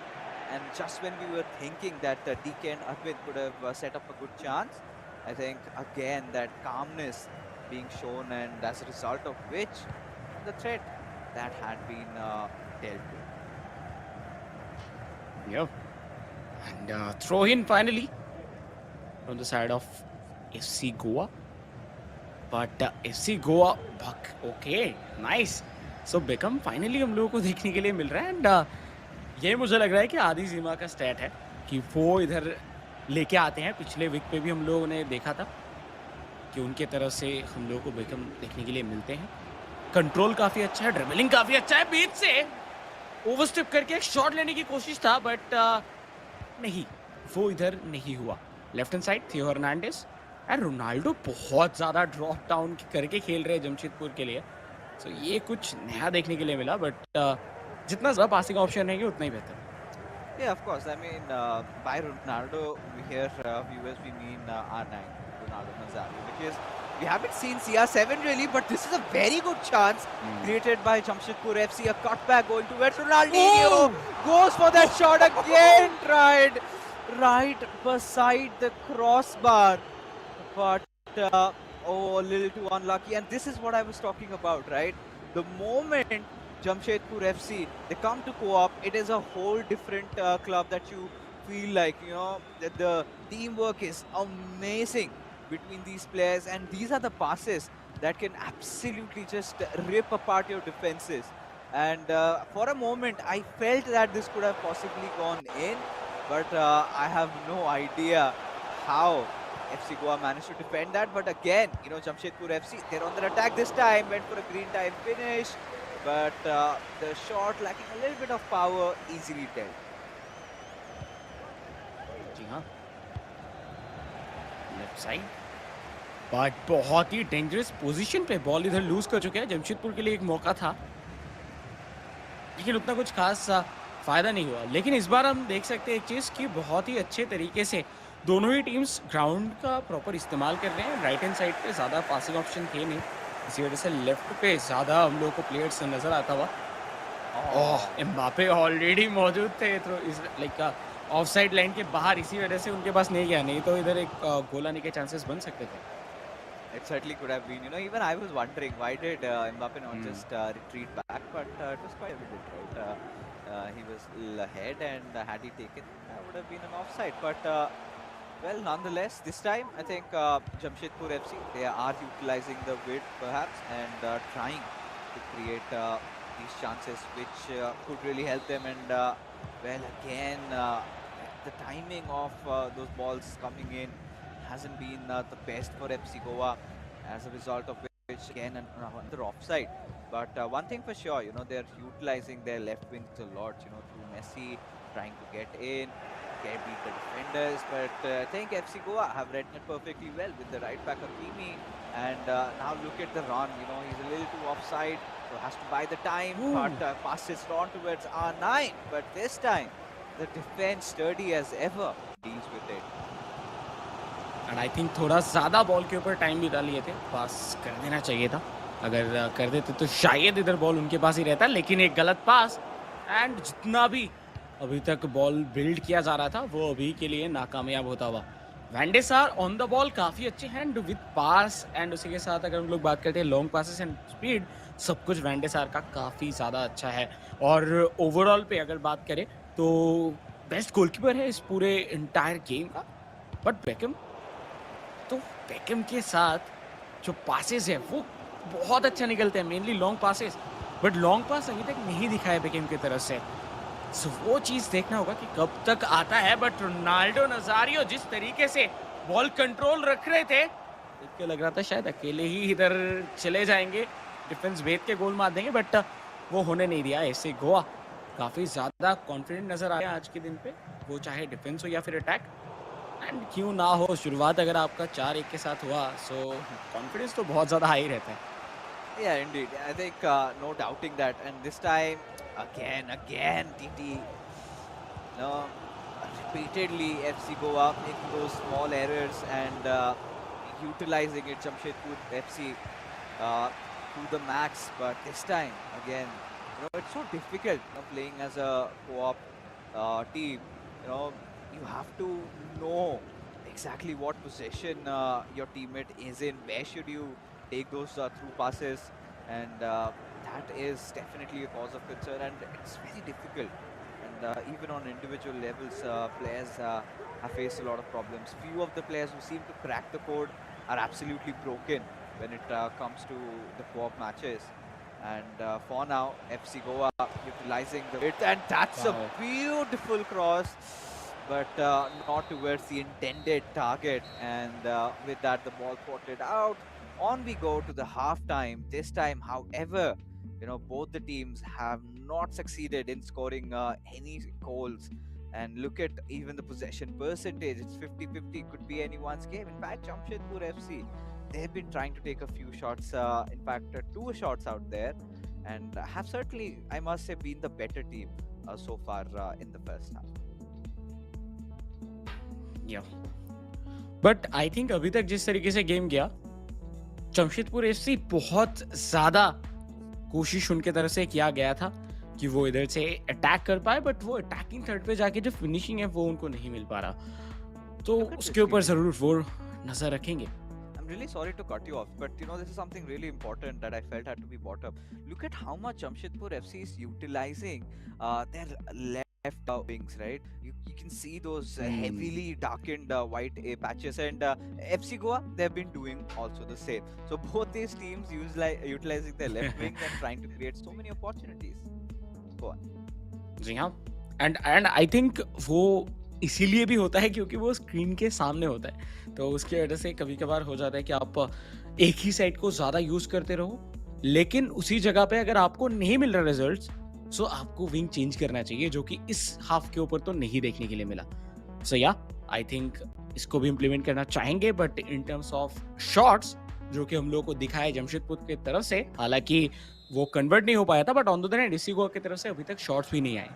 Speaker 1: and just when we were thinking that DK and Arvind could have set up a good chance, I think again that calmness being shown, and as a result of which the threat that had been dealt with.
Speaker 2: Yeah. And throw in finally from the side of FC Goa. But FC Goa, okay, nice. So Beckham finally हम लोगों को देखने के लिए मिल रहा है and ये मुझे लग रहा है कि आधी सीमा का स्टैट है कि वो इधर लेके आते हैं. पिछले वीक पे भी हम लोगों ने देखा था कि उनके तरफ से हम लोगों को बेकम देखने के लिए मिलते हैं. कंट्रोल काफी अच्छा है, ड्रिबलिंग काफी अच्छा है, बीच से ओवरस्टेप करके एक शॉट लेने की कोशिश था बट नहीं, वो इधर नहीं हुआ. लेफ्ट हैंड साइड थियो हर्नांडेस एंड रोनाल्डो बहुत ज्यादा ड्रॉप डाउन करके खेल रहे हैं जमशेदपुर के लिए. सो ये कुछ नया देखने के लिए मिला बट जितना ज्यादा पासिंग ऑप्शन रहेंगे उतना ही बेहतर.
Speaker 1: Yeah, of course. I mean, by Ronaldo, here viewers we mean R9, Ronaldo Nazario, because we haven't seen CR7 really, but this is a very good chance created by Jamshedpur FC. A cutback going towards Ronaldinho, goes for that shot again, tried right beside the crossbar, but oh, a little too unlucky. And this is what I was talking about, right? The moment Jamshedpur FC, they come to Co-op, it is a whole different club that you feel like, you know, that the teamwork is amazing between these players, and these are the passes that can absolutely just rip apart your defenses. And for a moment, I felt that this could have possibly gone in, but I have no idea how FC Goa managed to defend that. But again, you know, Jamshedpur FC, they're on their attack this time, went for a green time finish, but the shot lacking a little bit of power, easily dealt.
Speaker 2: जी हाँ, left side but बहुत ही dangerous position पे ball इधर loose कर चुके हैं. जमशेदपुर के लिए एक मौका था लेकिन उतना कुछ खास फायदा नहीं हुआ. लेकिन इस बार हम देख सकते हैं एक चीज कि बहुत ही अच्छे तरीके से दोनों ही टीम्स ग्राउंड का प्रॉपर इस्तेमाल कर रहे हैं. राइट हैंड साइड पे ज्यादा पासिंग ऑप्शन थे नहीं, इसी वजह से लेफ्ट पे ज्यादा हम लोग को प्लेयर्स नजर आता हुआ. एम्बापे ऑलरेडी मौजूद थे तो इस लाइक ऑफ साइड लाइन के बाहर, इसी वजह से उनके पास नहीं गया, नहीं तो इधर एक गोल आने के चांसेस बन सकते थे.
Speaker 1: It certainly could have been. You know, even I was wondering why did Mbappe not just retreat back, but it was quite evident, right? He was ahead, and had he taken, would have been an offside. But well, nonetheless, this time I think Jamshedpur FC, they are utilizing the width perhaps and trying to create these chances which could really help them. And well, again, the timing of those balls coming in hasn't been the best for FC Goa, as a result of which again another offside. But one thing for sure, you know, they're utilizing their left wings a lot, you know, through Messi trying to get in, get beat the defenders. But I think FC Goa have read it perfectly well with the right back Hakimi. And now look at the run, you know, he's a little too offside, so has to buy the time. But passes on towards R9, but this time the defense sturdy as ever deals with it.
Speaker 2: And I think थोड़ा ज़्यादा ball के ऊपर time बिता लिए थे, पास कर देना चाहिए था. अगर कर देते तो शायद इधर बॉल उनके पास ही रहता, लेकिन एक गलत पास एंड जितना भी अभी तक बॉल बिल्ड किया जा रहा था वो अभी के लिए नाकामयाब होता हुआ. वैंडे सार ऑन द बॉल काफ़ी अच्छे हैं एंड विद पास, एंड उसी के साथ अगर हम लोग बात करते हैं लॉन्ग पासेस एंड स्पीड, सब कुछ वैंडे सार का काफ़ी ज़्यादा अच्छा है. और ओवरऑल पे अगर बात करें तो बेस्ट गोलकीपर है इस पूरे इंटायर गेम का. बट बेकम के साथ जो पासेस है वो बहुत अच्छा निकलते हैं, mainly long passes. But long pass अभी तक नहीं दिखा है बेकम की तरफ से. सो वो चीज़ देखना होगा कि कब तक आता है. बट रोनाल्डो नजारियो जिस तरीके से बॉल कंट्रोल रख रहे थे, देख के लग रहा था शायद अकेले ही इधर चले जाएंगे, डिफेंस भेद के गोल मार देंगे, बट वो होने नहीं दिया. ऐसे गोवा काफ़ी ज़्यादा कॉन्फिडेंट नजर आ रहा है आज के दिन पे, वो चाहे डिफेंस हो या फिर अटैक. एंड क्यों ना हो, शुरुआत अगर आपका 4-1 के साथ हुआ सो कॉन्फिडेंस तो बहुत ज़्यादा हाई रहता है.
Speaker 1: Yeah, indeed. I think no doubting that. And this time, again, TT, no, repeatedly FC Goa making those small errors and utilizing it. Jamshedpur FC to the max. But this time, again, it's so difficult, playing as a co-op team. You have to know exactly what position your teammate is in. Where should you take those through passes? And that is definitely a cause of concern, and it's very difficult. And even on individual levels, players have faced a lot of problems. Few of the players who seem to crack the code are absolutely broken when it comes to the co-op matches. And for now, FC Goa utilizing the width, and that's a beautiful cross, but not towards the intended target. And with that, the ball ported out. On we go to the halftime. This time, however, both the teams have not succeeded in scoring any goals. And look at even the possession percentage. It's 50-50. Could be anyone's game. In fact, Jamshedpur FC, they've been trying to take a few shots. In fact, 2 shots out there, and have certainly, I must say, been the better team so far in the first half.
Speaker 2: But I think अभी तक जिस तरीके से game गया, Jamshedpur FC बहुत ज्यादा कोशिश उनके तरफ से किया गया था कि वो इधर से अटैक कर पाए, बट वो अटैकिंग थर्ड पे जाके जो फिनिशिंग है वो उनको नहीं मिल पा रहा, तो उसके ऊपर जरूर वो नजर रखेंगे.
Speaker 1: I'm really sorry to cut you off, but this is something really important that I felt had to be brought up. Look at how much Jamshedpur FC is utilizing their left wings, right? You can see those heavily darkened white A patches, and FC Goa, they've been doing also the same. So both these teams utilizing their left wings and trying to create so many opportunities. Go on.
Speaker 2: जी हाँ, and I think वो इसीलिए भी होता है क्योंकि वो screen के सामने होता है, तो उसकी वजह से कभी कभार हो जाता है कि आप एक ही साइड को ज्यादा यूज करते रहो, लेकिन उसी जगह पे अगर आपको नहीं मिल रहा रिजल्ट्स, सो आपको विंग चेंज करना चाहिए, जो कि इस हाफ के ऊपर तो नहीं देखने के लिए मिला. सो या आई थिंक इसको भी इम्प्लीमेंट करना चाहेंगे, but in terms of shots जो कि हम लोगों को दिखाए जमशेदपुर की तरफ से, हालांकि वो कन्वर्ट नहीं हो पाया था, but on the other hand FC Goa की तरफ से अभी तक शॉट्स भी नहीं आए.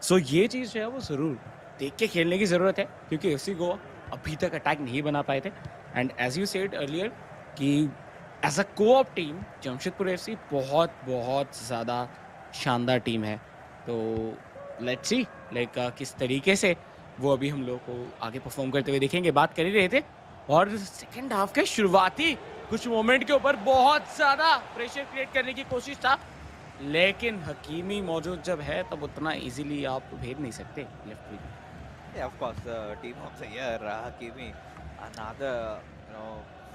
Speaker 2: सो ये चीज जो है वो जरूर देख के खेलने की जरूरत है, क्योंकि FC गोवा अभी तक अटैक नहीं बना पाए थे. And as you said earlier कि as a coop team Jamshedpur FC बहुत बहुत ज़्यादा शानदार टीम है. तो लेट्स सी लाइक किस तरीके से वो अभी हम लोग को आगे परफॉर्म करते हुए देखेंगे. बात कर ही रहे थे, और सेकेंड हाफ के शुरुआती कुछ मोमेंट के ऊपर बहुत ज़्यादा प्रेशर क्रिएट करने की कोशिश था, लेकिन हकीमी मौजूद जब है तब उतना इजीली आप भेज नहीं सकते left wing.
Speaker 1: Yeah, of course, the team of the year, Hakimi, another,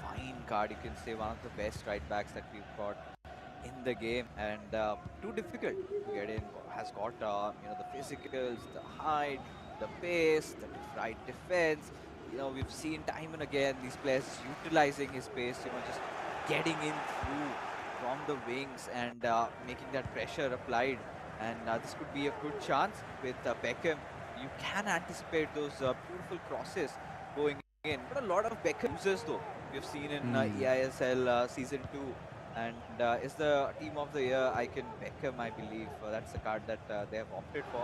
Speaker 1: fine card. You can say one of the best right backs that we've got in the game, and too difficult to get in. Has got, the physicals, the height, the pace, the right defense. We've seen time and again these players utilizing his pace, just getting in through from the wings and making that pressure applied. And this could be a good chance with Beckham. You can anticipate those beautiful crosses going in, but a lot of Beckham users though we've seen in eISL season 2, and is the team of the year icon Beckham, I believe. That's the card that they have opted for.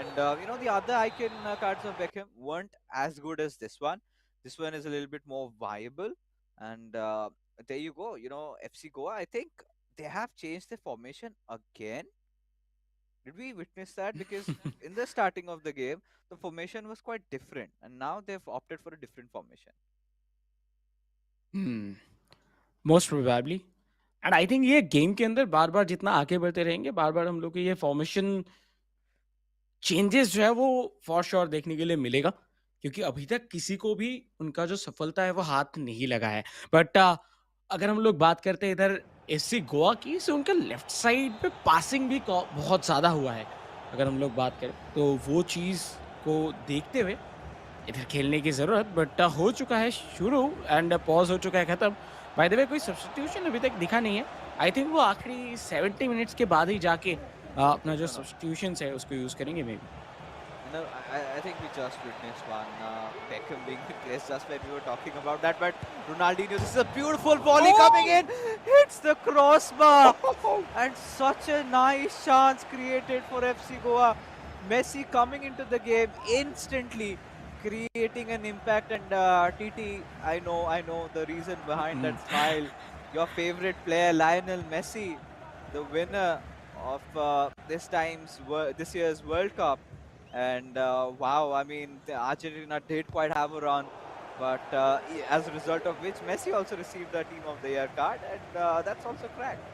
Speaker 1: And the other icon cards of Beckham weren't as good as this one. This one is a little bit more viable, and there you go. FC Goa, I think they have changed their formation again. Did we witness that? Because in the starting of the game, the formation was quite different, and now they've opted for a different formation.
Speaker 2: Most probably. And I think ये game के अंदर बार बार जितना आगे बढ़ते रहेंगे, बार बार हम लोग को ये फॉर्मेशन चेंजेस जो है वो फॉर श्योर देखने के लिए मिलेगा, क्योंकि अभी तक किसी को भी उनका जो सफलता है वो हाथ नहीं लगा है. बट अगर हम लोग बात करते हैं इधर FC गोवा की, से उनका लेफ्ट साइड पे पासिंग भी बहुत ज़्यादा हुआ है. अगर हम लोग बात करें तो वो चीज़ को देखते हुए इधर खेलने की ज़रूरत, बट हो चुका है शुरू एंड पॉज हो चुका है ख़त्म. बाय द वे कोई सब्स्टिट्यूशन अभी तक दिखा नहीं है. आई थिंक वो आखिरी 70 मिनट्स के बाद ही जाके अपना जो सब्स्टिट्यूशन है उसको यूज़ करेंगे may be.
Speaker 1: I think we just witnessed one Beckham being replaced just when we were talking about that. But Ronaldinho, this is a beautiful volley coming in, hits the crossbar, and such a nice chance created for FC Goa. Messi coming into the game instantly, creating an impact, and TT, I know the reason behind that smile. your favorite player Lionel Messi, the winner of this year's World Cup. And wow, I mean, the Argentina did quite have a run, but as a result of which, Messi also received the Team of the Year card, and that's also cracked.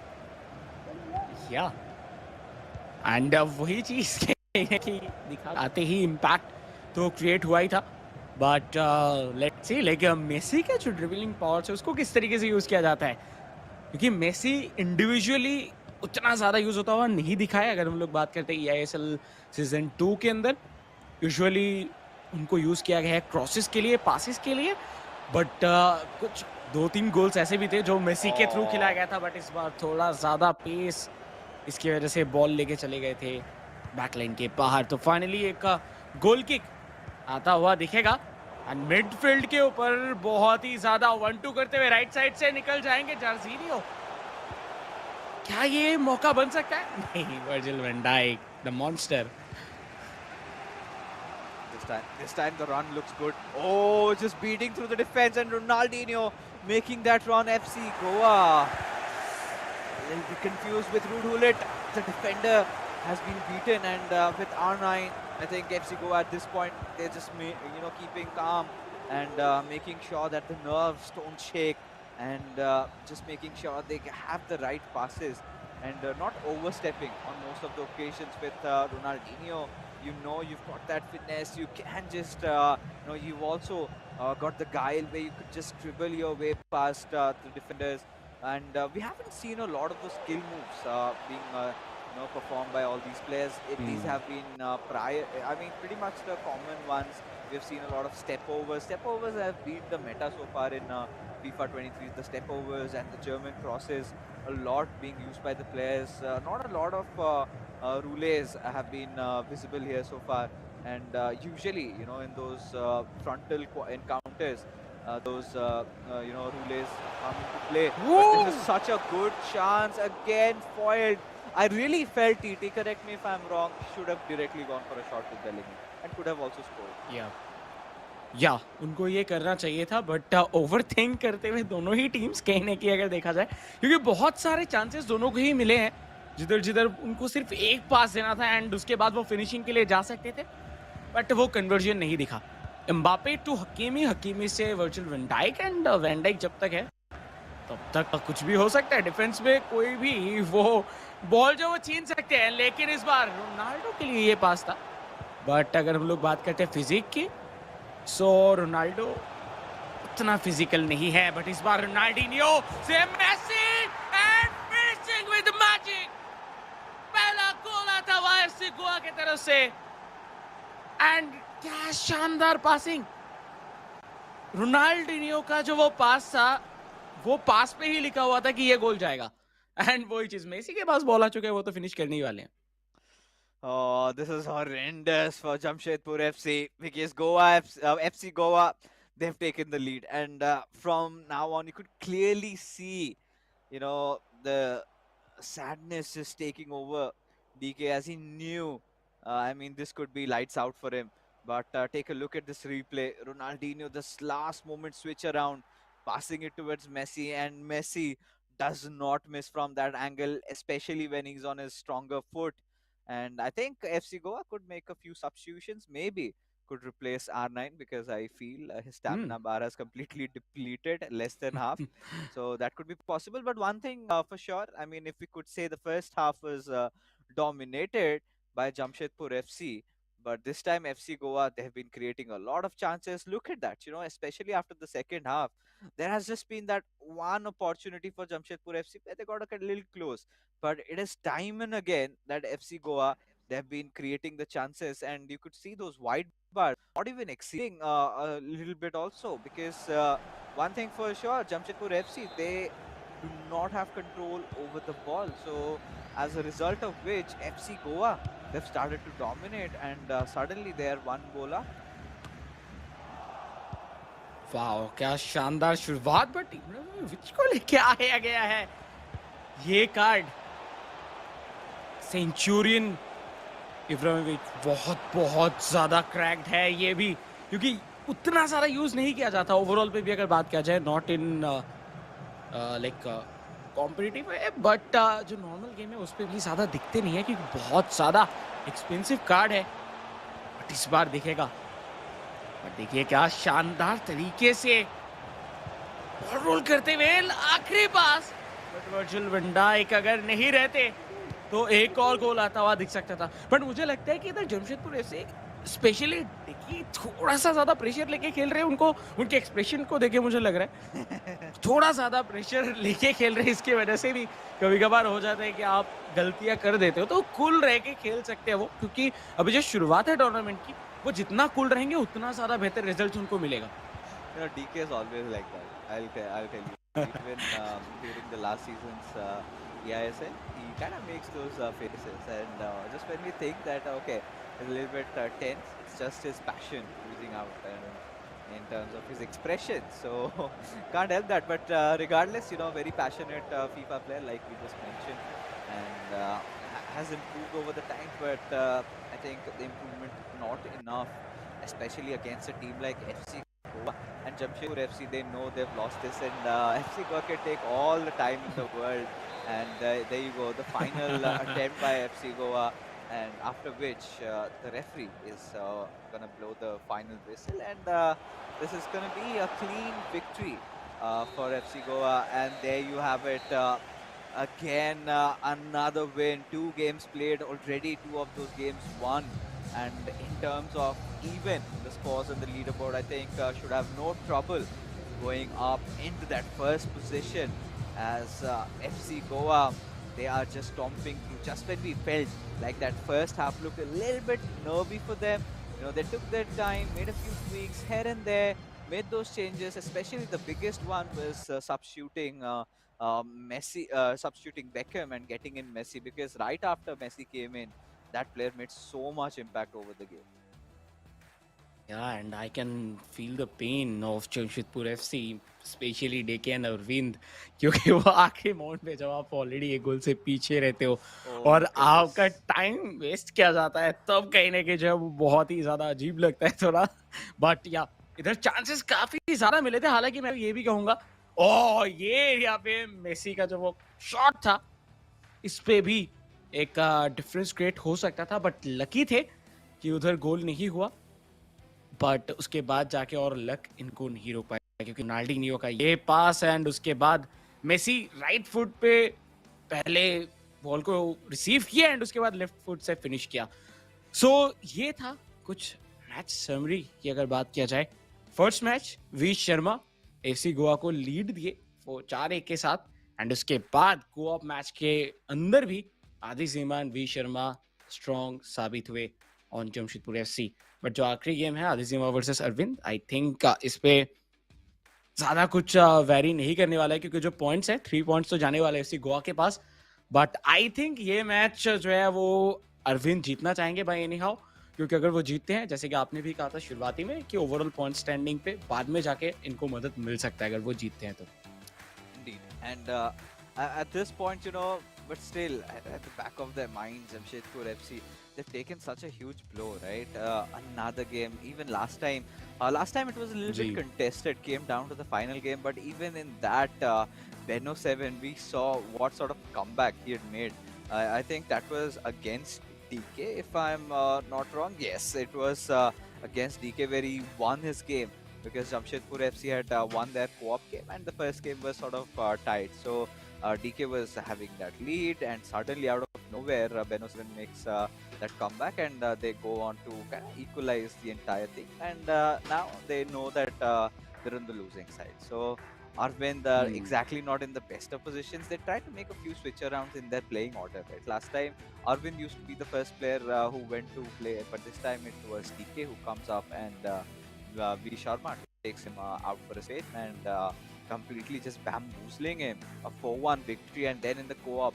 Speaker 2: या and वही चीज कि दिखा आते ही impact तो create हुआ ही था but let's see like Messi का जो ड्रिबलिंग पावर है उसको किस तरीके से यूज किया जाता है क्योंकि मेसी इंडिविजुअली उतना ज्यादा यूज होता हुआ नहीं दिखा है अगर हम लोग बात करते हैं ईआईएसएल सीजन 2 के अंदर यूजुअली उनको यूज किया गया है क्रॉसेस के लिए पासिस के लिए बट कुछ 2-3 गोल्स ऐसे भी थे जो मेसी के थ्रू खिलाया गया था बट इस बार थोड़ा ज्यादा पेस इसकी वजह से बॉल लेके चले गए थे बैकलाइन के बाहर तो फाइनली एक गोल किक आता हुआ दिखेगा एंड मिडफील्ड के ऊपर बहुत ही ज्यादा 1-2 करते हुए राइट साइड से निकल जाएंगे जॉर्जिनियो क्या ये मौका बन सकता है नहीं Virgil van Dijk the monster
Speaker 1: This time the run looks good. Oh, just beating through the defense and Ronaldinho making that run. FC Goa. A little bit confused with Ruud Gullit. The defender has been beaten, and with R9, I think FC Goa at this point they're just keeping calm and making sure that the nerves don't shake, and just making sure they have the right passes and not overstepping on most of the occasions with Ronaldinho. You've got that finesse. You can just, you've also got the guile where you could just dribble your way past the defenders. And we haven't seen a lot of those skill moves being performed by all these players. These have been pretty much the common ones. We've seen a lot of step overs. Step overs have been the meta so far in FIFA 23. The step overs and the German crosses, a lot being used by the players. Not a lot of roulees have been visible here so far. And usually, in those frontal encounters, those roulees come into play. But this is such a good chance, again foiled. I really felt TT, correct me if I'm wrong, should have directly gone for a shot with Bellingham and could have also scored.
Speaker 2: या उनको ये करना चाहिए था but over think करते हुए दोनों ही teams कहीं ना कहीं अगर देखा जाए क्योंकि बहुत सारे चांसेस दोनों को ही मिले हैं जिधर जिधर उनको सिर्फ एक पास देना था एंड उसके बाद वो फिनिशिंग के लिए जा सकते थे बट वो कन्वर्जन नहीं दिखा एम्बापे टू हकीमी हकीमी से Virgil van Dijk and van Dijk जब तक है तब तक कुछ भी हो सकता है डिफेंस में कोई भी वो बॉल जो वो छीन सकते हैं लेकिन इस बार रोनाल्डो के लिए ये पास था बट अगर हम लोग बात करते हैं फिजिक की सो रोनाल्डो उतना फिजिकल नहीं है बट इस बार रोनाल्डिनियो से Messi and finishing with magic पहला गोल आता हुआ एफसी गोवा की तरफ से एंड क्या शानदार पासिंग रोनाल्डिनियो का जो वो पास था वो पास पे ही लिखा हुआ था कि ये गोल जाएगा एंड वही चीज मेसी के पास बॉल आ चुका है वो तो फिनिश करने ही वाले हैं
Speaker 1: Oh, this is horrendous for Jamshedpur FC because FC Goa, they've taken the lead, and from now on, you could clearly see, the sadness just taking over DK as he knew. This could be lights out for him. But take a look at this replay. Ronaldinho, this last moment switch around, passing it towards Messi, and Messi does not miss from that angle, especially when he's on his stronger foot. And I think FC Goa could make a few substitutions, maybe could replace R9 because I feel his stamina bar is completely depleted, less than half. So that could be possible. But one thing for sure, if we could say the first half was dominated by Jamshedpur FC, but this time FC Goa, they have been creating a lot of chances. Look at that, especially after the second half. There has just been that one opportunity for Jamshedpur FC where they got a little close. But it is time and again that FC Goa, they have been creating the chances, and you could see those wide bars not even exceeding a little bit also, because one thing for sure, Jamshedpur FC, they do not have control over the ball. So as a result of which, FC Goa, they've started to dominate, and suddenly they are one goal up.
Speaker 2: Wow क्या शानदार शुरुआत but which को लेके आया गया है ये card Centurion Ibrahimovic बहुत बहुत ज्यादा क्रैक्ड है ये भी क्योंकि उतना सारा यूज नहीं किया जाता ओवरऑल पे भी अगर बात किया जाए नॉट इन लाइक कॉम्पिटिटिव है, बट जो नॉर्मल गेम है उस पे भी ज़्यादा दिखते नहीं है क्योंकि बहुत ज़्यादा एक्सपेंसिव कार्ड है। बट इस बार दिखेगा। और देखिए क्या शानदार तरीके से बॉल रोल करते हुए आखिरी पास, बट वर्जुअल वन डाइक अगर नहीं रहते तो एक और गोल आता हुआ दिख सकता था। बट मुझे लगता है कि इधर जमशेदपुर ऐसे स्पेशली देखिए थोड़ा सा ज्यादा प्रेशर लेके खेल रहे हैं। उनको उनके एक्सप्रेशन को देखे मुझे लग रहा है थोड़ा ज्यादा प्रेशर लेके खेल रहे हैं। इसकी वजह से भी कभी कभार हो जाता है कि आप गलतियां कर देते हो, तो कूल रह के खेल सकते हैं वो, क्योंकि अभी जो शुरुआत है टूर्नामेंट की, वो जितना कूल रहेंगे उतना ज्यादा बेहतर रिजल्ट उनको मिलेगा।
Speaker 1: DK is always like that. I'll tell you. Even during the last season's eISL, he kind of makes those faces, and just when we think that okay, it's a little bit tense, it's just his passion oozing out in terms of his expression. So can't help that. But regardless, very passionate FIFA player like we just mentioned, and has improved over the time. But I think the improvement not enough, especially against a team like FC Goa and Jamshedpur FC. They know they've lost this, and FC Goa can take all the time in the world. And there you go, the final attempt by FC Goa, and after which the referee is gonna blow the final whistle, and this is gonna be a clean victory for FC Goa. And there you have it. Again, another win. 2 games played already. 2 of those games won. And in terms of even the scores on the leaderboard, I think should have no trouble going up into that first position as FC Goa. They are just stomping through. Just when we felt like that first half looked a little bit nervy for them, they took their time, made a few tweaks here and there, made those changes. Especially the biggest one was substituting Messi, substituting Beckham and getting in Messi, because right after Messi came in, that player made so much impact over the game.
Speaker 2: Yeah, and I can feel the pain of Jamshedpur FC, specially डेके and Arvind, क्योंकि वो आखिरी moment पे जब आप already एक गोल से पीछे रहते हो
Speaker 1: Oh
Speaker 2: और
Speaker 1: goodness.
Speaker 2: आपका टाइम वेस्ट किया जाता है, तब कहीं ना कहीं जो है वो बहुत ही ज्यादा अजीब लगता है थोड़ा। बट या इधर चांसेस काफी ज्यादा मिले थे। हालांकि मैं ये भी कहूंगा, ओ ये यहाँ पे मेसी का जो वो शॉट था, इस पे भी एक डिफरेंस क्रिएट हो सकता था, बट लकी थे कि उधर गोल नहीं हुआ। बट उसके बाद जाके और लक इनको नहीं रोक पाया, क्योंकि रोनाल्डिनियो का ये पास एंड उसके बाद मेसी राइट फुट पे पहले बॉल को रिसीव किया एंड उसके बाद लेफ्ट फुट से फिनिश किया। सो ये था कुछ मैच समरी की अगर बात किया जाए। First match V Sharma FC Goa को लीड दिए 4-1 के साथ, एंड उसके बाद कोऑप मैच के अंदर भी आदि जीमान वी शर्मा स्ट्रॉन्ग साबित हुए ऑन जमशेदपुर एफसी। बट जो आखिरी गेम है आदिजीमा वर्सेस अरविंद, आई थिंक इस पे ज्यादा कुछ वेरी नहीं करने वाला है, क्योंकि जो पॉइंट्स है 3 पॉइंट्स तो जाने वाले एफसी गोवा के पास। बट आई थिंक ये मैच जो है वो अरविंद जीतना चाहेंगे बाय एनी हाउ, क्योंकि अगर वो जीतते हैं, जैसे कि आपने भी कहा था शुरुआती में कि ओवरऑल पॉइंट स्टैंडिंग पे बाद में जाके इनको मदद मिल सकता है अगर वो जीतते हैं तो।
Speaker 1: Indeed. And at this point, but still, at the back of their minds, Jamshedpur FC, they've taken such a huge blow, right? Another game, even last time it was a little bit
Speaker 2: जी
Speaker 1: contested, came down to the final game, but even in that Beno 7, we saw what sort of comeback he had made. I think that was against DK, if I'm not wrong. Yes, it was against DK where he won his game, because Jamshedpur FC had won their co-op game and the first game was sort of tied. So DK was having that lead, and suddenly out of nowhere, Benosen makes that comeback, and they go on to kind of equalize the entire thing. And now they know that they're on the losing side. So Arvind are exactly not in the best of positions. They tried to make a few switch arounds in their playing order. Right? Last time, Arvind used to be the first player who went to play, but this time it was DK who comes up, and V Sharma takes him out for a spin, and completely just bamboozling him. A 4-1 victory, and then in the co-op,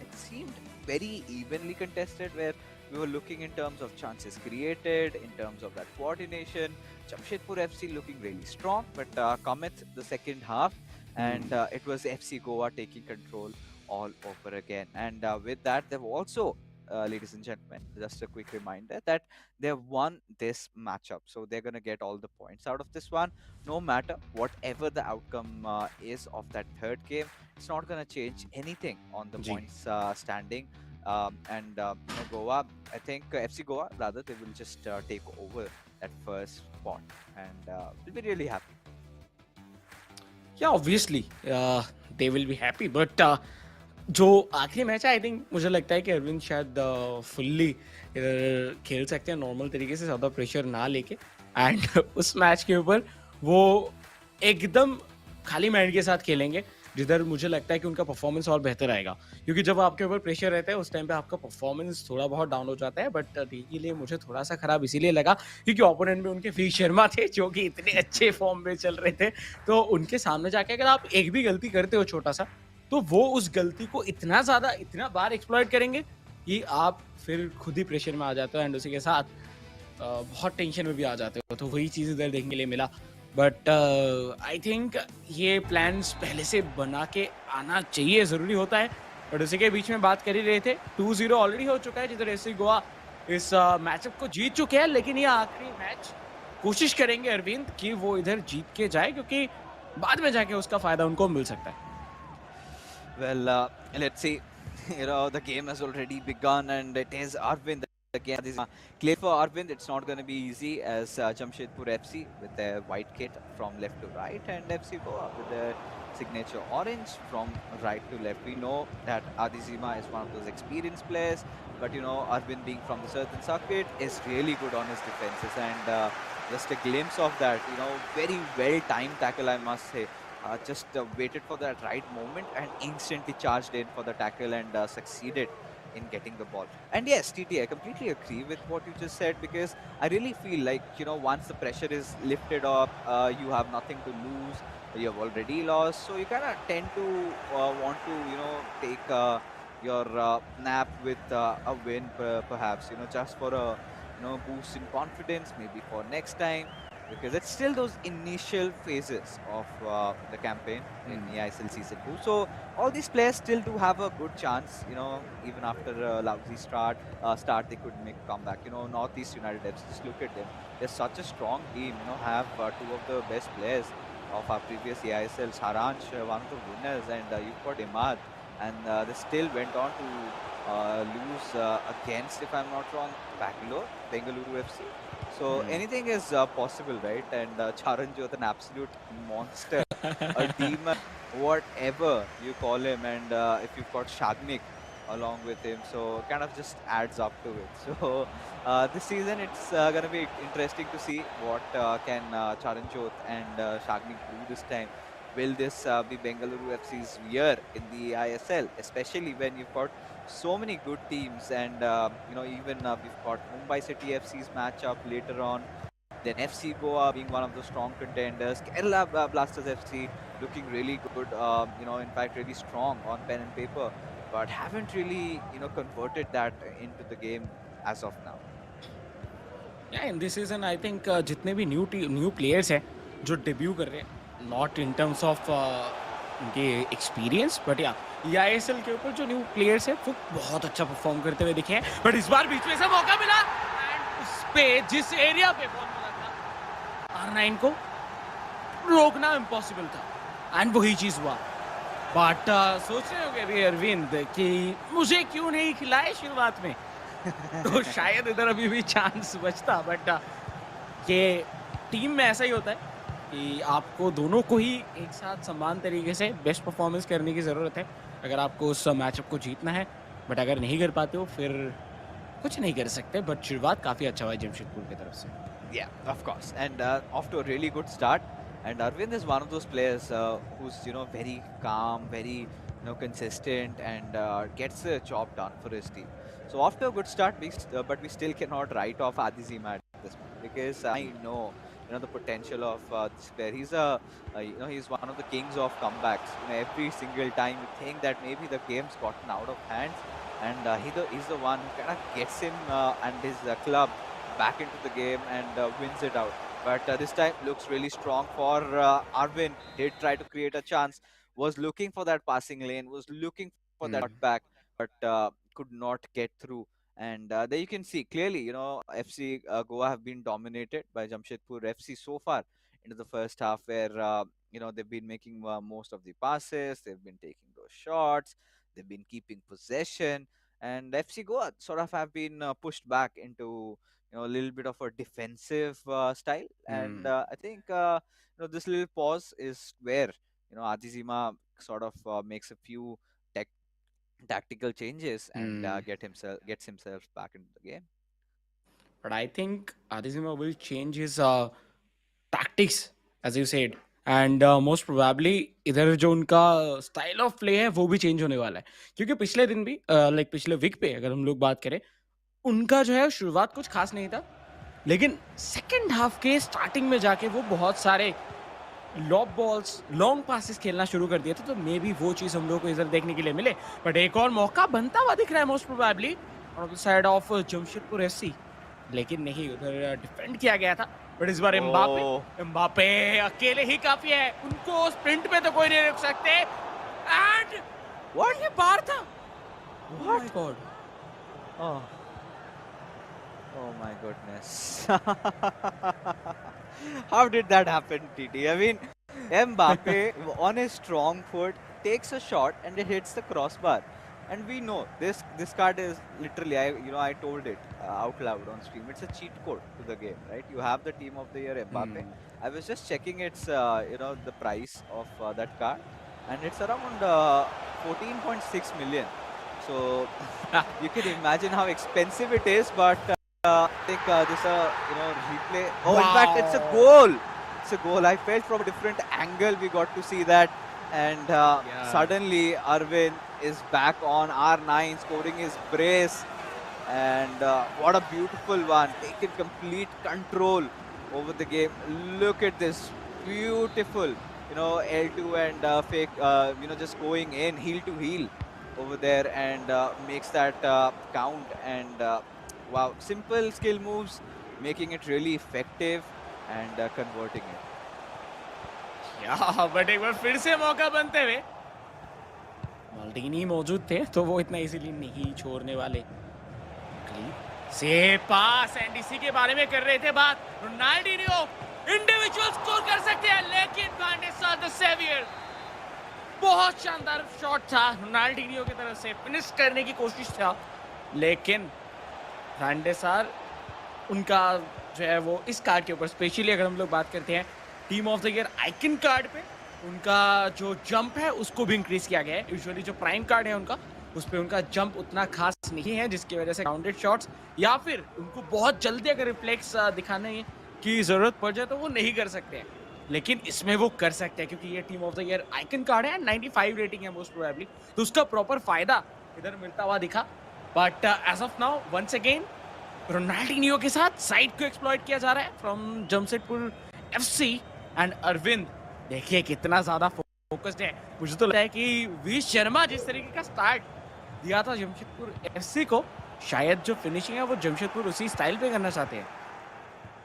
Speaker 1: it seemed very evenly contested, where we were looking in terms of chances created, in terms of that coordination. Jamshedpur FC looking really strong, but cometh the second half, and it was FC Goa taking control all over again. And with that, they've also ladies and gentlemen, just a quick reminder that they've won this matchup, so they're gonna get all the points out of this one, no matter whatever the outcome is of that third game. It's not gonna change anything on the
Speaker 2: जी
Speaker 1: points standing. And Goa, I think FC Goa rather, they will just take over that first spot, and we'll be really happy.
Speaker 2: या obviously they will be happy but जो आखिरी match है I think मुझे लगता है कि अरविंद शायद fully खेल सकते हैं नॉर्मल तरीके से ज़्यादा प्रेशर ना लेके एंड उस मैच के ऊपर वो एकदम खाली माइंड के साथ खेलेंगे जिधर मुझे लगता है कि उनका परफॉर्मेंस और बेहतर आएगा क्योंकि जब आपके ऊपर प्रेशर रहता है उस टाइम पे आपका परफॉर्मेंस थोड़ा बहुत डाउन हो जाता है बट के लिए मुझे थोड़ा सा खराब इसीलिए लगा क्योंकि ओपोनेंट में उनके फील शर्मा थे जो कि इतने अच्छे फॉर्म में चल रहे थे तो उनके सामने जाके अगर आप एक भी गलती करते हो छोटा सा तो वो उस गलती को इतना ज्यादा इतना बार एक्सप्लॉइट करेंगे कि आप फिर खुद ही प्रेशर में आ जाते हो एंड उसी के साथ बहुत टेंशन में भी आ जाते हो तो वही चीज़ इधर देखने के लिए मिला बट आई थिंक ये प्लान्स पहले से बना के आना चाहिए ज़रूरी होता है बट उसी के बीच में बात कर ही रहे थे 2-0 ऑलरेडी हो चुका है जिधर एससी गोवा इस मैचअप को जीत चुके हैं लेकिन ये आखिरी मैच कोशिश करेंगे अरविंद कि वो इधर जीत के जाए क्योंकि बाद में जाके उसका फायदा उनको मिल सकता है
Speaker 1: Well, let's see. The game has already begun, and it is Arvind again. This is clear for Arvind. It's not going to be easy as Jamshedpur FC with their white kit from left to right, and FC Goa with their signature orange from right to left. We know that Adizima is one of those experienced players, but Arvind being from the certain circuit is really good on his defenses, and just a glimpse of that. Very well timed tackle, I must say. Just waited for that right moment and instantly charged in for the tackle and succeeded in getting the ball. And yes, TT, I completely agree with what you just said because I really feel like, once the pressure is lifted up, you have nothing to lose. You have already lost. So you kind of tend to want to, take your nap with a win, perhaps, just for a, boost in confidence, maybe for next time because it's still those initial phases of the campaign in eISL season 2. So all these players still do have a good chance, even after a lousy start they could make a comeback. Northeast United FC, just look at them. They're such a strong team, have two of the best players of our previous eISL, Saransh, one of the winners, and you've got Imad. And they still went on to lose against, if I'm not wrong, Bengaluru FC. So anything is possible, right? And Charanjot, an absolute monster, a demon, whatever you call him. And if you've got Shagnik along with him, so kind of just adds up to it. So this season, it's going to be interesting to see what can Charanjot and Shagnik do this time. Will this be Bengaluru FC's year in the ISL, especially when you've got so many good teams and even we've got Mumbai City FC's matchup later on, then FC Goa being one of the strong contenders, Kerala Blasters FC looking really good, in fact really strong on pen and paper, but haven't really converted that into the game as of now.
Speaker 2: या in this season I think जितने भी new players हैं जो debut कर रहे हैं not in terms of उनके experience but या ईआईएसएल के ऊपर जो न्यू प्लेयर्स हैं वो बहुत अच्छा परफॉर्म करते हुए दिखे हैं बट इस बार बीच में से मौका मिला एंड उस पे जिस एरिया पे बॉल मिला था R9 को रोकना इम्पॉसिबल था एंड वही चीज हुआ बट सोच रहे होंगे अभी अरविंद कि मुझे क्यों नहीं खिलाए शुरुआत में तो शायद इधर अभी भी चांस बचता बट ये टीम में ऐसा ही होता है कि आपको दोनों को ही एक साथ समान तरीके से बेस्ट परफॉर्मेंस करने की ज़रूरत है अगर आपको उस मैचअप को जीतना है बट अगर नहीं कर पाते हो फिर कुछ नहीं कर सकते बट शुरुआत काफ़ी अच्छा हुआ है जमशेदपुर की तरफ से
Speaker 1: Yeah, of course, and off to a really good start. And Arvind is one of those players who's very calm, very consistent, and gets the job done for his team. So after a good start, but we still cannot write off Adizima at this point because I know the potential of this player. He's he's one of the kings of comebacks. Every single time you think that maybe the game's gotten out of hand, and he's the one who kind of gets him and his club back into the game and wins it out. But this time looks really strong for Arvin. Did try to create a chance, was looking for that passing lane, was looking for that back, but could not get through. And there you can see clearly, FC Goa have been dominated by Jamshedpur FC so far into the first half, where they've been making most of the passes, they've been taking those shots, they've been keeping possession, and FC Goa sort of have been pushed back into a little bit of a defensive style. And
Speaker 2: Hmm.
Speaker 1: I think this little pause is where Adizima sort of makes a few tech tactical changes and
Speaker 2: Hmm.
Speaker 1: gets himself back into the game.
Speaker 2: But I think Adizima will change his tactics, as you said, and most probably इधर जो उनका style of play है वो भी change होने वाला है, क्योंकि पिछले दिन भी लाइक पिछले वीक पे अगर हम लोग बात करें, उनका जो है शुरुआत कुछ खास नहीं था, लेकिन सेकंड हाफ के स्टार्टिंग में जाके वो बहुत सारे लॉब बॉल्स लॉन्ग पासेस खेलना शुरू कर दिए थे, तो मे बी वो चीज हम लोग को इधर देखने के लिए मिले। बट एक और मौका बनता हुआ दिख रहा है most probably on the side of Jamshedpur FC, लेकिन नहीं, उधर डिफेंड किया गया था। बट इस बार एम्बापे
Speaker 1: Oh,
Speaker 2: एम्बापे अकेले ही काफी है, उनको स्प्रिंट पे तो कोई नहीं रोक सकते। And
Speaker 1: what?
Speaker 2: ये बार था, ओह
Speaker 1: What?
Speaker 2: My God.
Speaker 1: Oh, oh my goodness. How did that happen, TT? I mean, Mbappe on his strong foot takes a shot and it hits the crossbar. And we know this card is literally, I told it out loud on stream. It's a cheat code to the game, right? You have the team of the year Mbappe. I was just checking its the price of that card, and it's around 14.6 million. So you can imagine how expensive it is, but I think this replay. Oh, in fact, it's a
Speaker 2: Wow.
Speaker 1: goal. It's a goal. I felt from a different angle we got to see that, and
Speaker 2: Yeah.
Speaker 1: suddenly Arvind is back on R9, scoring his brace, and what a beautiful one! Taking complete control over the game. Look at this beautiful, L2 and fake, just going in heel to heel over there, and makes that count. And wow, simple skill moves, making it really effective and converting it.
Speaker 2: या but एक बार फिर से मौका बनते हुए माल्डीनी मौजूद थे, तो वो इतना इजीली नहीं छोड़ने वाले। से पास एंड इसी के बारे में कर रहे थे बात, रोनाल्डिनियो इंडिविजुअल स्कोर कर सकते हैं, लेकिन वैन डे सार द सेवियर, बहुत शानदार शॉट था रोनाल्डिनियो की तरफ से, फिनिश करने की कोशिश था, लेकिन वैन डे सार उनका जो है वो इस कार्ड के ऊपर, स्पेशली अगर हम लोग बात करते हैं team of the year icon card पे, उनका जो जंप है उसको भी इंक्रीज किया गया है। यूजुअली जो प्राइम कार्ड है उनका, उस पे उनका जंप उतना खास नहीं है, जिसकी वजह से काउंटेड शॉट्स या फिर उनको बहुत जल्दी अगर रिफ्लेक्स दिखाने की जरूरत पड़ जाए तो वो नहीं कर सकते हैं, लेकिन इसमें वो कर सकते हैं क्योंकि ये team of the year icon card है, 95 रेटिंग है मोस्ट प्रोबेबली, तो उसका प्रॉपर फायदा इधर मिलता हुआ दिखा। But as of now once again Ronaldinho के साथ साइड को एक्सप्लॉइट किया जा रहा है from Jamshedpur FC, and Arvind देखिए कितना ज्यादा फोकस्ड है। मुझे तो लगता है कि वी शर्मा जिस तरीके का स्टार्ट दिया था जमशेदपुर एफसी को, शायद जो फिनिशिंग है वो जमशेदपुर उसी स्टाइल पे करना चाहते हैं।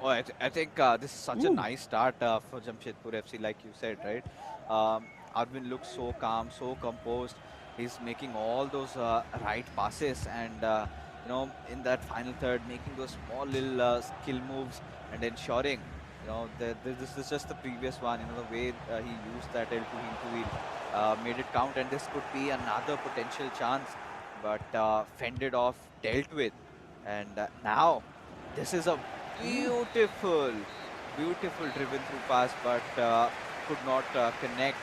Speaker 1: Oh, I think this is such a
Speaker 2: Ooh.
Speaker 1: nice start for Jamshedpur FC, like you said, right? Arvind looks so calm, so composed. He's making all those right passes, and in that final third, making those small little skill moves and ensuring, this is just the previous one. The way he used that L2 heel to heel made it count, and this could be another potential chance, but fended off, dealt with, and now this is a beautiful, beautiful driven through pass, but could not connect.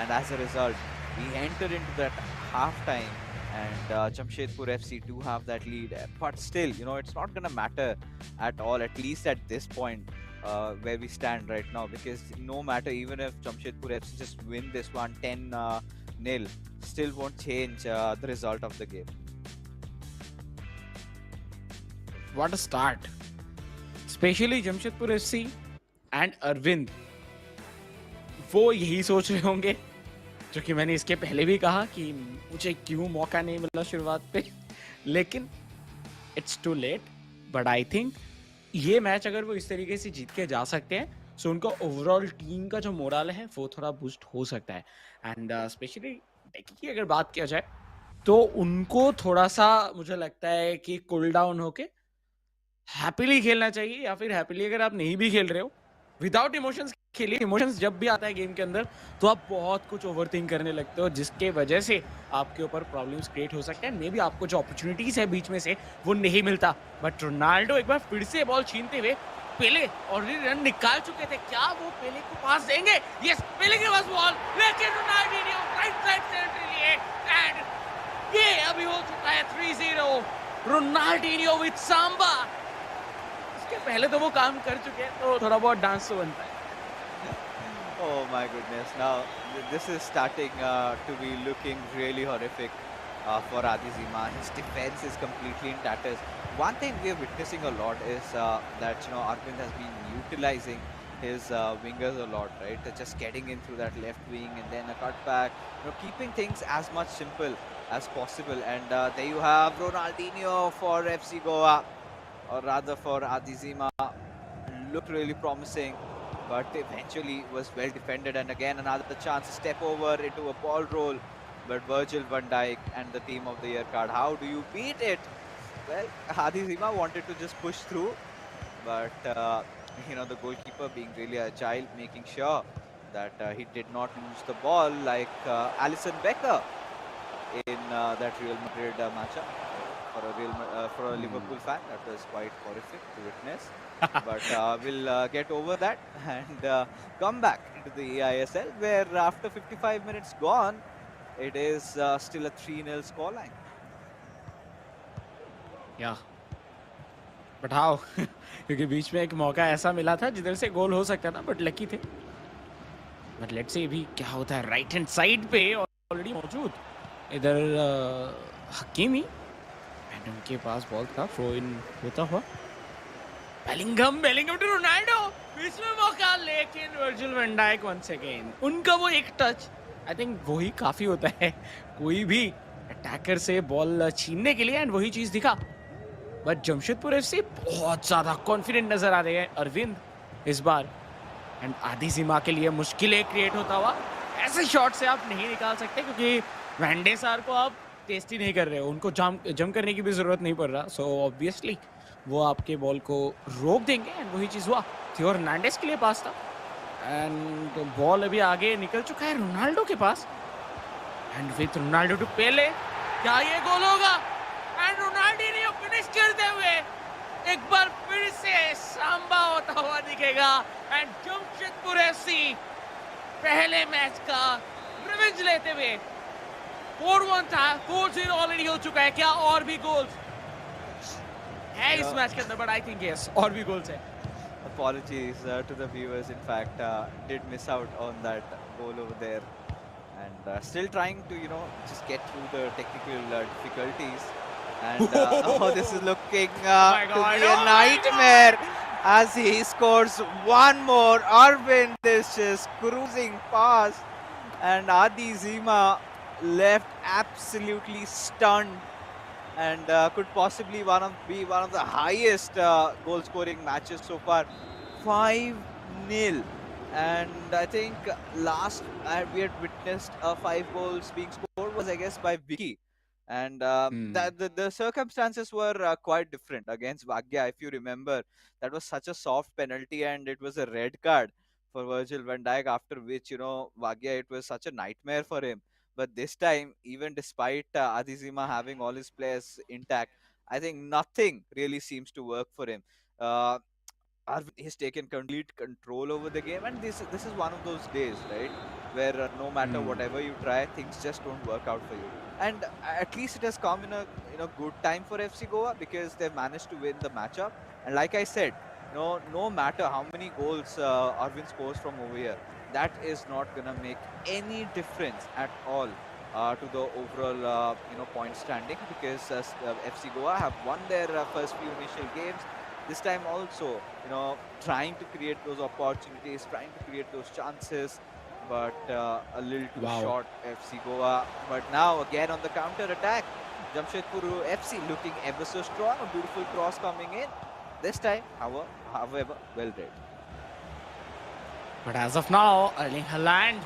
Speaker 1: And as a result, we enter into that halftime, and Jamshedpur FC do have that lead. But still, it's not going to matter at all, at least at this point where we stand right now, because no matter, even if Jamshedpur FC just win this one 10-0, still won't change the result of the game.
Speaker 2: What a start! Specially Jamshedpur FC and Arvind, वो यही सोच रहे होंगे जो कि मैंने इसके पहले भी कहा कि मुझे क्यों मौका नहीं मिला शुरुआत पे, लेकिन it's too late. But I think ये मैच अगर वो इस तरीके से जीत के जा सकते हैं, सो उनका ओवरऑल टीम का जो मोरल है वो थोड़ा बूस्ट हो सकता है। एंड स्पेशली डेकी की अगर बात किया जाए तो उनको थोड़ा सा मुझे लगता है कि कूल डाउन होके हैप्पीली खेलना चाहिए, या फिर हैप्पीली अगर आप नहीं भी खेल रहे हो, विदाउट इमोशंस खेलिए। इमोशंस जब भी आता है गेम के अंदर तो आप बहुत कुछ ओवरथिंक करने लगते हो, जिसके वजह से आपके ऊपर प्रॉब्लम्स क्रिएट हो सकते हैं। मे बी आपको जो अपॉर्चुनिटीज है बीच में से वो नहीं मिलता, बट रोनाल्डो एक बार फिर से बॉल छीनते हुए पेले ऑलरेडी रन निकाल चुके थे, क्या वो पेले को पास देंगे? यस, पेले के पास बॉल, लेकिन रोनाल्डो राइट साइड से एंट्री लिए एंड ये अभी हो चुका है 3-0। Ronaldo with Samba. इसके पहले तो वो काम कर चुके हैं, तो थोड़ा बहुत डांस तो बनता है।
Speaker 1: Oh my goodness! Now this is starting to be looking really horrific for Adizima. His defense is completely in tatters. One thing we are witnessing a lot is that Arvind has been utilizing his wingers a lot, right? They're just getting in through that left wing and then a cutback. Keeping things as much simple as possible. And there you have Ronaldinho for FC Goa, or rather for Adizima. Looked really promising, but eventually was well defended, and again another chance to step over into a ball roll, but Virgil van Dijk and the team of the year card. How do you beat it? Well, Hadi Zima wanted to just push through, but the goalkeeper being really agile, making sure that he did not lose the ball like Alisson Becker in that Real Madrid matchup. For a Liverpool fan, that was quite horrific to witness. But we'll get over that and come back into the eISL, where after 55 minutes gone, it is still a 3-0 scoreline.
Speaker 2: या but how क्योंकि बीच में एक मौका ऐसा मिला था जिधर से गोल हो सकता था, बट लकी थे। बट लेट्स सी अभी क्या होता है। राइट हैंड साइड पे ऑलरेडी मौजूद इधर हकीमी, एंड उनके पास बॉल था, थ्रो इन होता हुआ बेलिंगम टू रोनाल्डो, बीच में मौका, लेकिन Virgil van Dijk once again. उनका वो एक टच, आई थिंक वही काफी होता है कोई भी अटैकर से बॉल छीनने के लिए, एंड वही चीज दिखा। बट जमशेदपुर एफसी बहुत ज्यादा कॉन्फिडेंट नजर आ रहे हैं अरविंद इस बार, एंड आदिजिमा के लिए मुश्किलें क्रिएट होता हुआ। ऐसे शॉट से आप नहीं निकाल सकते क्योंकि वैंडे सार को आप टेस्ट ही नहीं कर रहे हो, उनको जम करने की भी जरूरत नहीं पड़ रहा, सो ऑब्वियसली वो आपके बॉल को रोक देंगे, एंड वही चीज हुआ। थियो हर्नांडेज के लिए पास था, एंड बॉल अभी आगे निकल चुका है रोनाल्डो के पास, एंड विथ रोनाल्डो टू पेले, क्या ये गोल होगा? एंड रोनाल्डो फिनिश करते हुए एक बार फिर से सांबा होता हुआ दिखेगा, एंड जमशेदपुर एफसी पहले मैच का रिवेंज लेते हुए 4-1 था, 4-0 ऑलरेडी हो चुका है। क्या और भी गोल्स है इस मैच के अंदर? बट आई थिंक यस, और भी गोल्स है।
Speaker 1: Apologies to the viewers. In fact, did miss out on that goal over there, and still trying to just get through the technical difficulties. And oh, this is looking to be a nightmare as he scores one more. Arvind is just cruising past, and Adi Zima left absolutely stunned, and could possibly be one of the highest goal scoring matches so far. 5-0, and I think last we had witnessed 5 goals being scored was, I guess, by Vicky, and the circumstances were quite different against Bhagya. If you remember, that was such a soft penalty, and it was a red card for Virgil van Dijk, after which Bhagya, it was such a nightmare for him. But this time, even despite Adizima having all his players intact, I think nothing really seems to work for him. Arvind has taken complete control over the game, and this is one of those days, right, where no matter whatever you try, things just don't work out for you. And at least it has come in a good time for FC Goa, because they've managed to win the matchup. And like I said, no matter how many goals Arvind scores from over here, that is not gonna make any difference at all to the overall point standing, because FC Goa have won their first few initial games. This time also, trying to create those opportunities, trying to create those chances, but a little too short FC Goa. But now again on the counter attack, Jamshedpur FC looking ever so strong. A beautiful cross coming in. This time, however, well read.
Speaker 2: But as of now, Erling Haaland.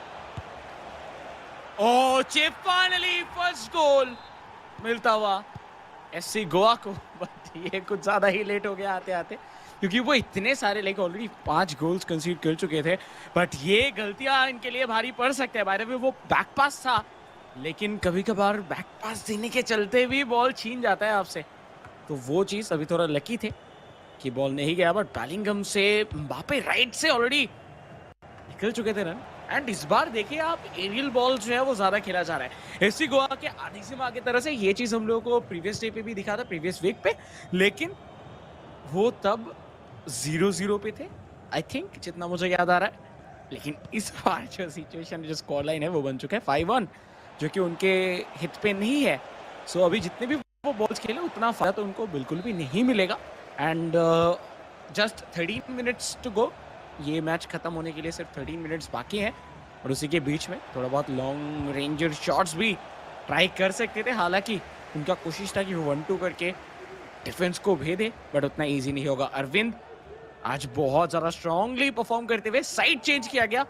Speaker 2: Oh, chip finally, first goal. मिलता हुआ FC Goa को, but ये कुछ ज्यादा ही late हो गया आते आते, क्योंकि वो इतने सारे लाइक ऑलरेडी 5 गोल्स कंसीड कर चुके थे। बट ये गलतियां इनके लिए भारी पड़ सकते हैं। बाय द वे वो बैक पास था, लेकिन कभी कभार बैक पास देने के चलते भी बॉल छीन जाता है आपसे, तो वो चीज अभी थोड़ा लकी थे कि बॉल नहीं गया। बट बेलिंगम से मबाप्पे राइट से ऑलरेडी निकल चुके थे रन। एंड इस बार देखिए आप, एरियल बॉल जो है वो ज्यादा खेला जा रहा है एफसी गोवा के आधी सीमा की तरह से। ये चीज हम लोगों को प्रीवियस डे पे भी दिखा था, प्रीवियस वीक पे, लेकिन वो तब 0-0 पे थे आई थिंक, जितना मुझे याद आ रहा है। लेकिन इस बार जो सिचुएशन, जो स्कोर लाइन है वो बन चुका है 5-1, जो कि उनके हित पे नहीं है। सो अभी जितने भी वो बॉल्स खेले उतना फायदा तो उनको बिल्कुल भी नहीं मिलेगा। And just 13 minutes to go, ये मैच खत्म होने के लिए सिर्फ 13 मिनट्स बाकी हैं। और उसी के बीच में थोड़ा बहुत लॉन्ग रेंजर शॉट्स भी ट्राई कर सकते थे। हालांकि उनका कोशिश था कि वो 1-2 करके डिफेंस को भेदे, बट उतना इजी नहीं होगा। अरविंद आज बहुत ज़्यादा स्ट्रांगली परफॉर्म करते हुए साइड चेंज किया गया।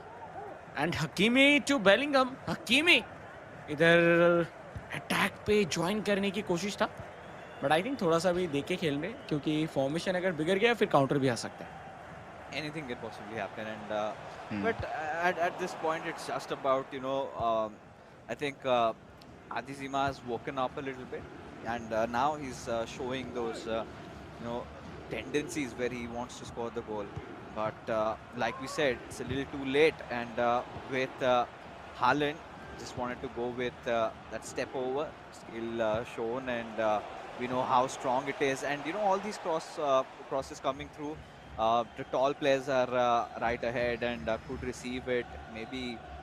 Speaker 2: And Hakimi to Bellingham, Hakimi इधर अटैक पे ज्वाइन करने की कोशिश था, बट आई थिंक थोड़ा सा भी देख के खेल रहे, क्योंकि फॉर्मेशन अगर बिगड़ गया फिर काउंटर भी आ सकता है।
Speaker 1: Anything can possibly happen, and but at this point it's just about I think Adizima has woken up a little bit, and now he's showing those tendencies where he wants to score the goal, but like we said, it's a little too late. And with Haaland, just wanted to go with that step over skill shown, and we know how strong it is, and all these crosses coming through. The tall players are right ahead and could receive it, maybe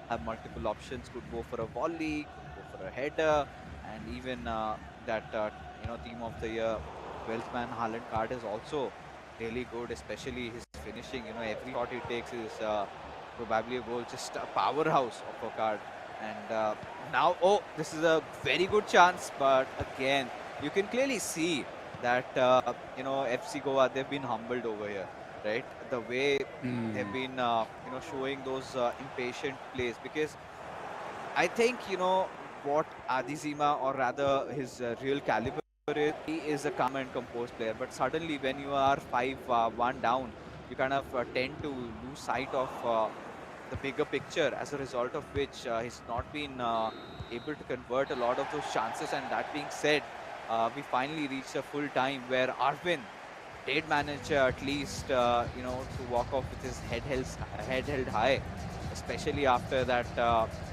Speaker 1: have multiple options, could go for a volley, could go for a header, and even that team of the year 12th man Haaland card is also really good, especially his finishing. Every shot he takes is probably a goal, just a powerhouse of a card. And now, this is a very good chance, but again you can clearly see that FC Goa, they've been humbled over here, right? The way they've been showing those impatient plays, because I think what Adizima, or rather his real caliber is, he is a calm and composed player, but suddenly when you are 5-1 down, you kind of tend to lose sight of the bigger picture, as a result of which he's not been able to convert a lot of those chances. And that being said, we finally reached a full time where Arvind did manage at least to walk off with his head held high, especially after that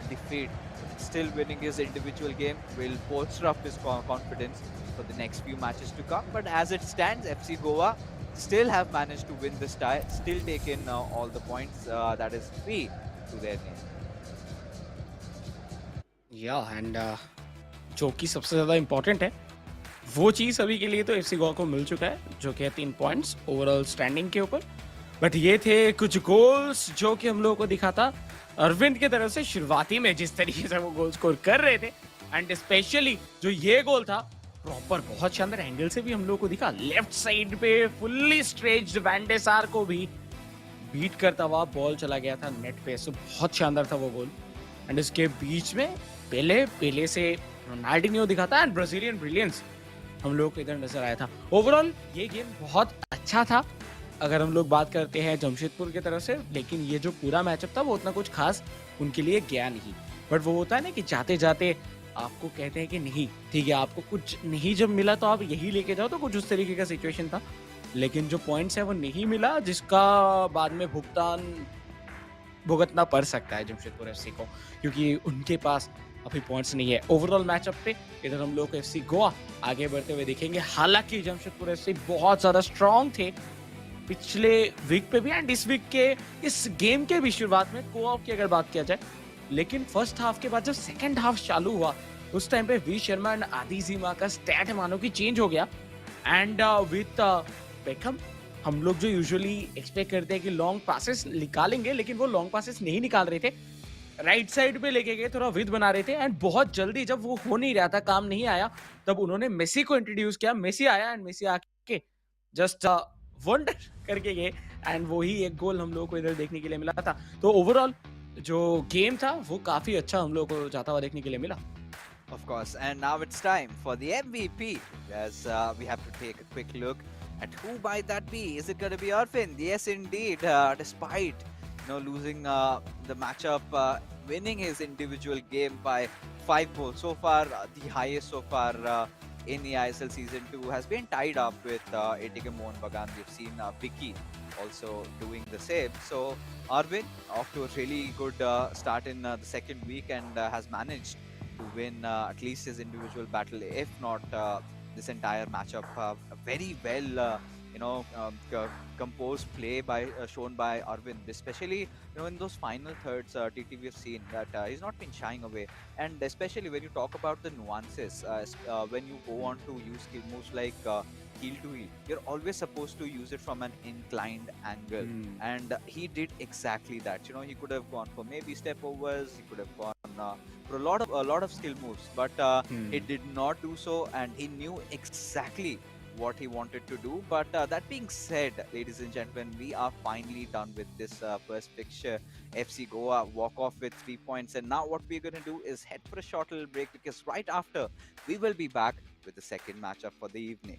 Speaker 1: defeat. Still winning his individual game will bolster up his confidence for the next few matches to come. But as it stands, FC Goa still have managed to win this tie, still taken all the points, that is 3 to their name.
Speaker 2: And जो कि सबसे ज़्यादा important है, वो चीज़ अभी के लिए तो एफसी गोवा को मिल चुका है, जो कि है 3 पॉइंट्स ओवरऑल स्टैंडिंग के ऊपर। बट ये थे कुछ गोल्स जो कि हम लोगों को दिखा था अरविंद की तरफ से शुरुआती में, जिस तरीके से वो गोल स्कोर कर रहे थे। एंड स्पेशली जो ये गोल था, प्रॉपर बहुत शानदार एंगल से भी हम लोगों को दिखा, लेफ्ट साइड पे फुल्ली स्ट्रेच्ड वैन सार को भी बीट करता हुआ बॉल चला गया था नेट पे। सो बहुत शानदार था वो गोल। एंड इसके बीच में पहले से रोनाल्डिनियो दिखा था, एंड ब्राजीलियन ब्रिलियंस हम लोग को इधर नजर आया था। ओवरऑल ये गेम बहुत अच्छा था अगर हम लोग बात करते हैं जमशेदपुर की तरफ से, लेकिन ये जो पूरा मैचअप था वो उतना कुछ खास उनके लिए गया नहीं। बट वो होता है ना कि जाते जाते आपको कहते हैं कि नहीं ठीक है, आपको कुछ नहीं जब मिला तो आप यही लेके जाओ, तो कुछ उस तरीके का सिचुएशन था। लेकिन जो पॉइंट्स है वो नहीं मिला, जिसका बाद में भुगतना पड़ सकता है जमशेदपुर एफसी को, क्योंकि उनके पास अभी पॉइंट्स नहीं है। ओवरऑल मैचअप पे इधर हम लोग एफसी गोवा आगे बढ़ते हुए देखेंगे। हालांकि जमशेदपुर एफसी बहुत ज्यादा स्ट्रांग थे पिछले वीक पे भी, एंड इस वीक के इस गेम के भी शुरुआत में को-ऑफ की अगर बात किया जाए, लेकिन फर्स्ट हाफ के बाद जब सेकंड हाफ चालू हुआ उस टाइम पे वी शर्मा एंड आदिजीमा का स्टैट मानो कि चेंज हो गया। एंड विद बेकम हम लोग जो यूजुअली एक्सपेक्ट करते हैं कि लॉन्ग पासेस निकालेंगे, लेकिन वो लॉन्ग पासेस नहीं निकाल रहे थे, राइट साइड पे लेके गए, थोड़ा विद बना रहे थे। एंड बहुत जल्दी जब वो हो नहीं रहा था, काम नहीं आया, तब उन्होंने मेसी को इंट्रोड्यूस किया। मेसी आया एंड मेसी आके जस्ट वंडर करके गए, एंड वही एक गोल हम लोगों को इधर देखने के लिए मिला था। तो ओवरऑल जो गेम था वो काफी अच्छा हम लोगों को जाता हुआ देखने के लिए मिला।
Speaker 1: Of course, and now it's time for the MVP, as we have to take a quick look at who might that be. Is it going to be Arvind? Yes, indeed. Despite losing the matchup, winning his individual game by 5 goals so far, the highest so far in the eISL season 2 has been tied up with Etika Mohan Bagan. We've seen Vicky also doing the same. So Arvind off to a really good start in the second week and has managed to win at least his individual battle, if not this entire matchup. Very well, composed play by shown by Arvind, especially in those final thirds. TT, we've seen that he's not been shying away, and especially when you talk about the nuances, when you go on to use skill moves like heel to heel, you're always supposed to use it from an inclined angle, and he did exactly that. He could have gone for maybe step overs, he could have gone for a lot of skill moves, but he did not do so, and he knew exactly what he wanted to do. But that being said, ladies and gentlemen, we are finally done with this first fixture. FC Goa walk off with 3 points, and now what we're going to do is head for a short little break, because right after we will be back with the second matchup for the evening.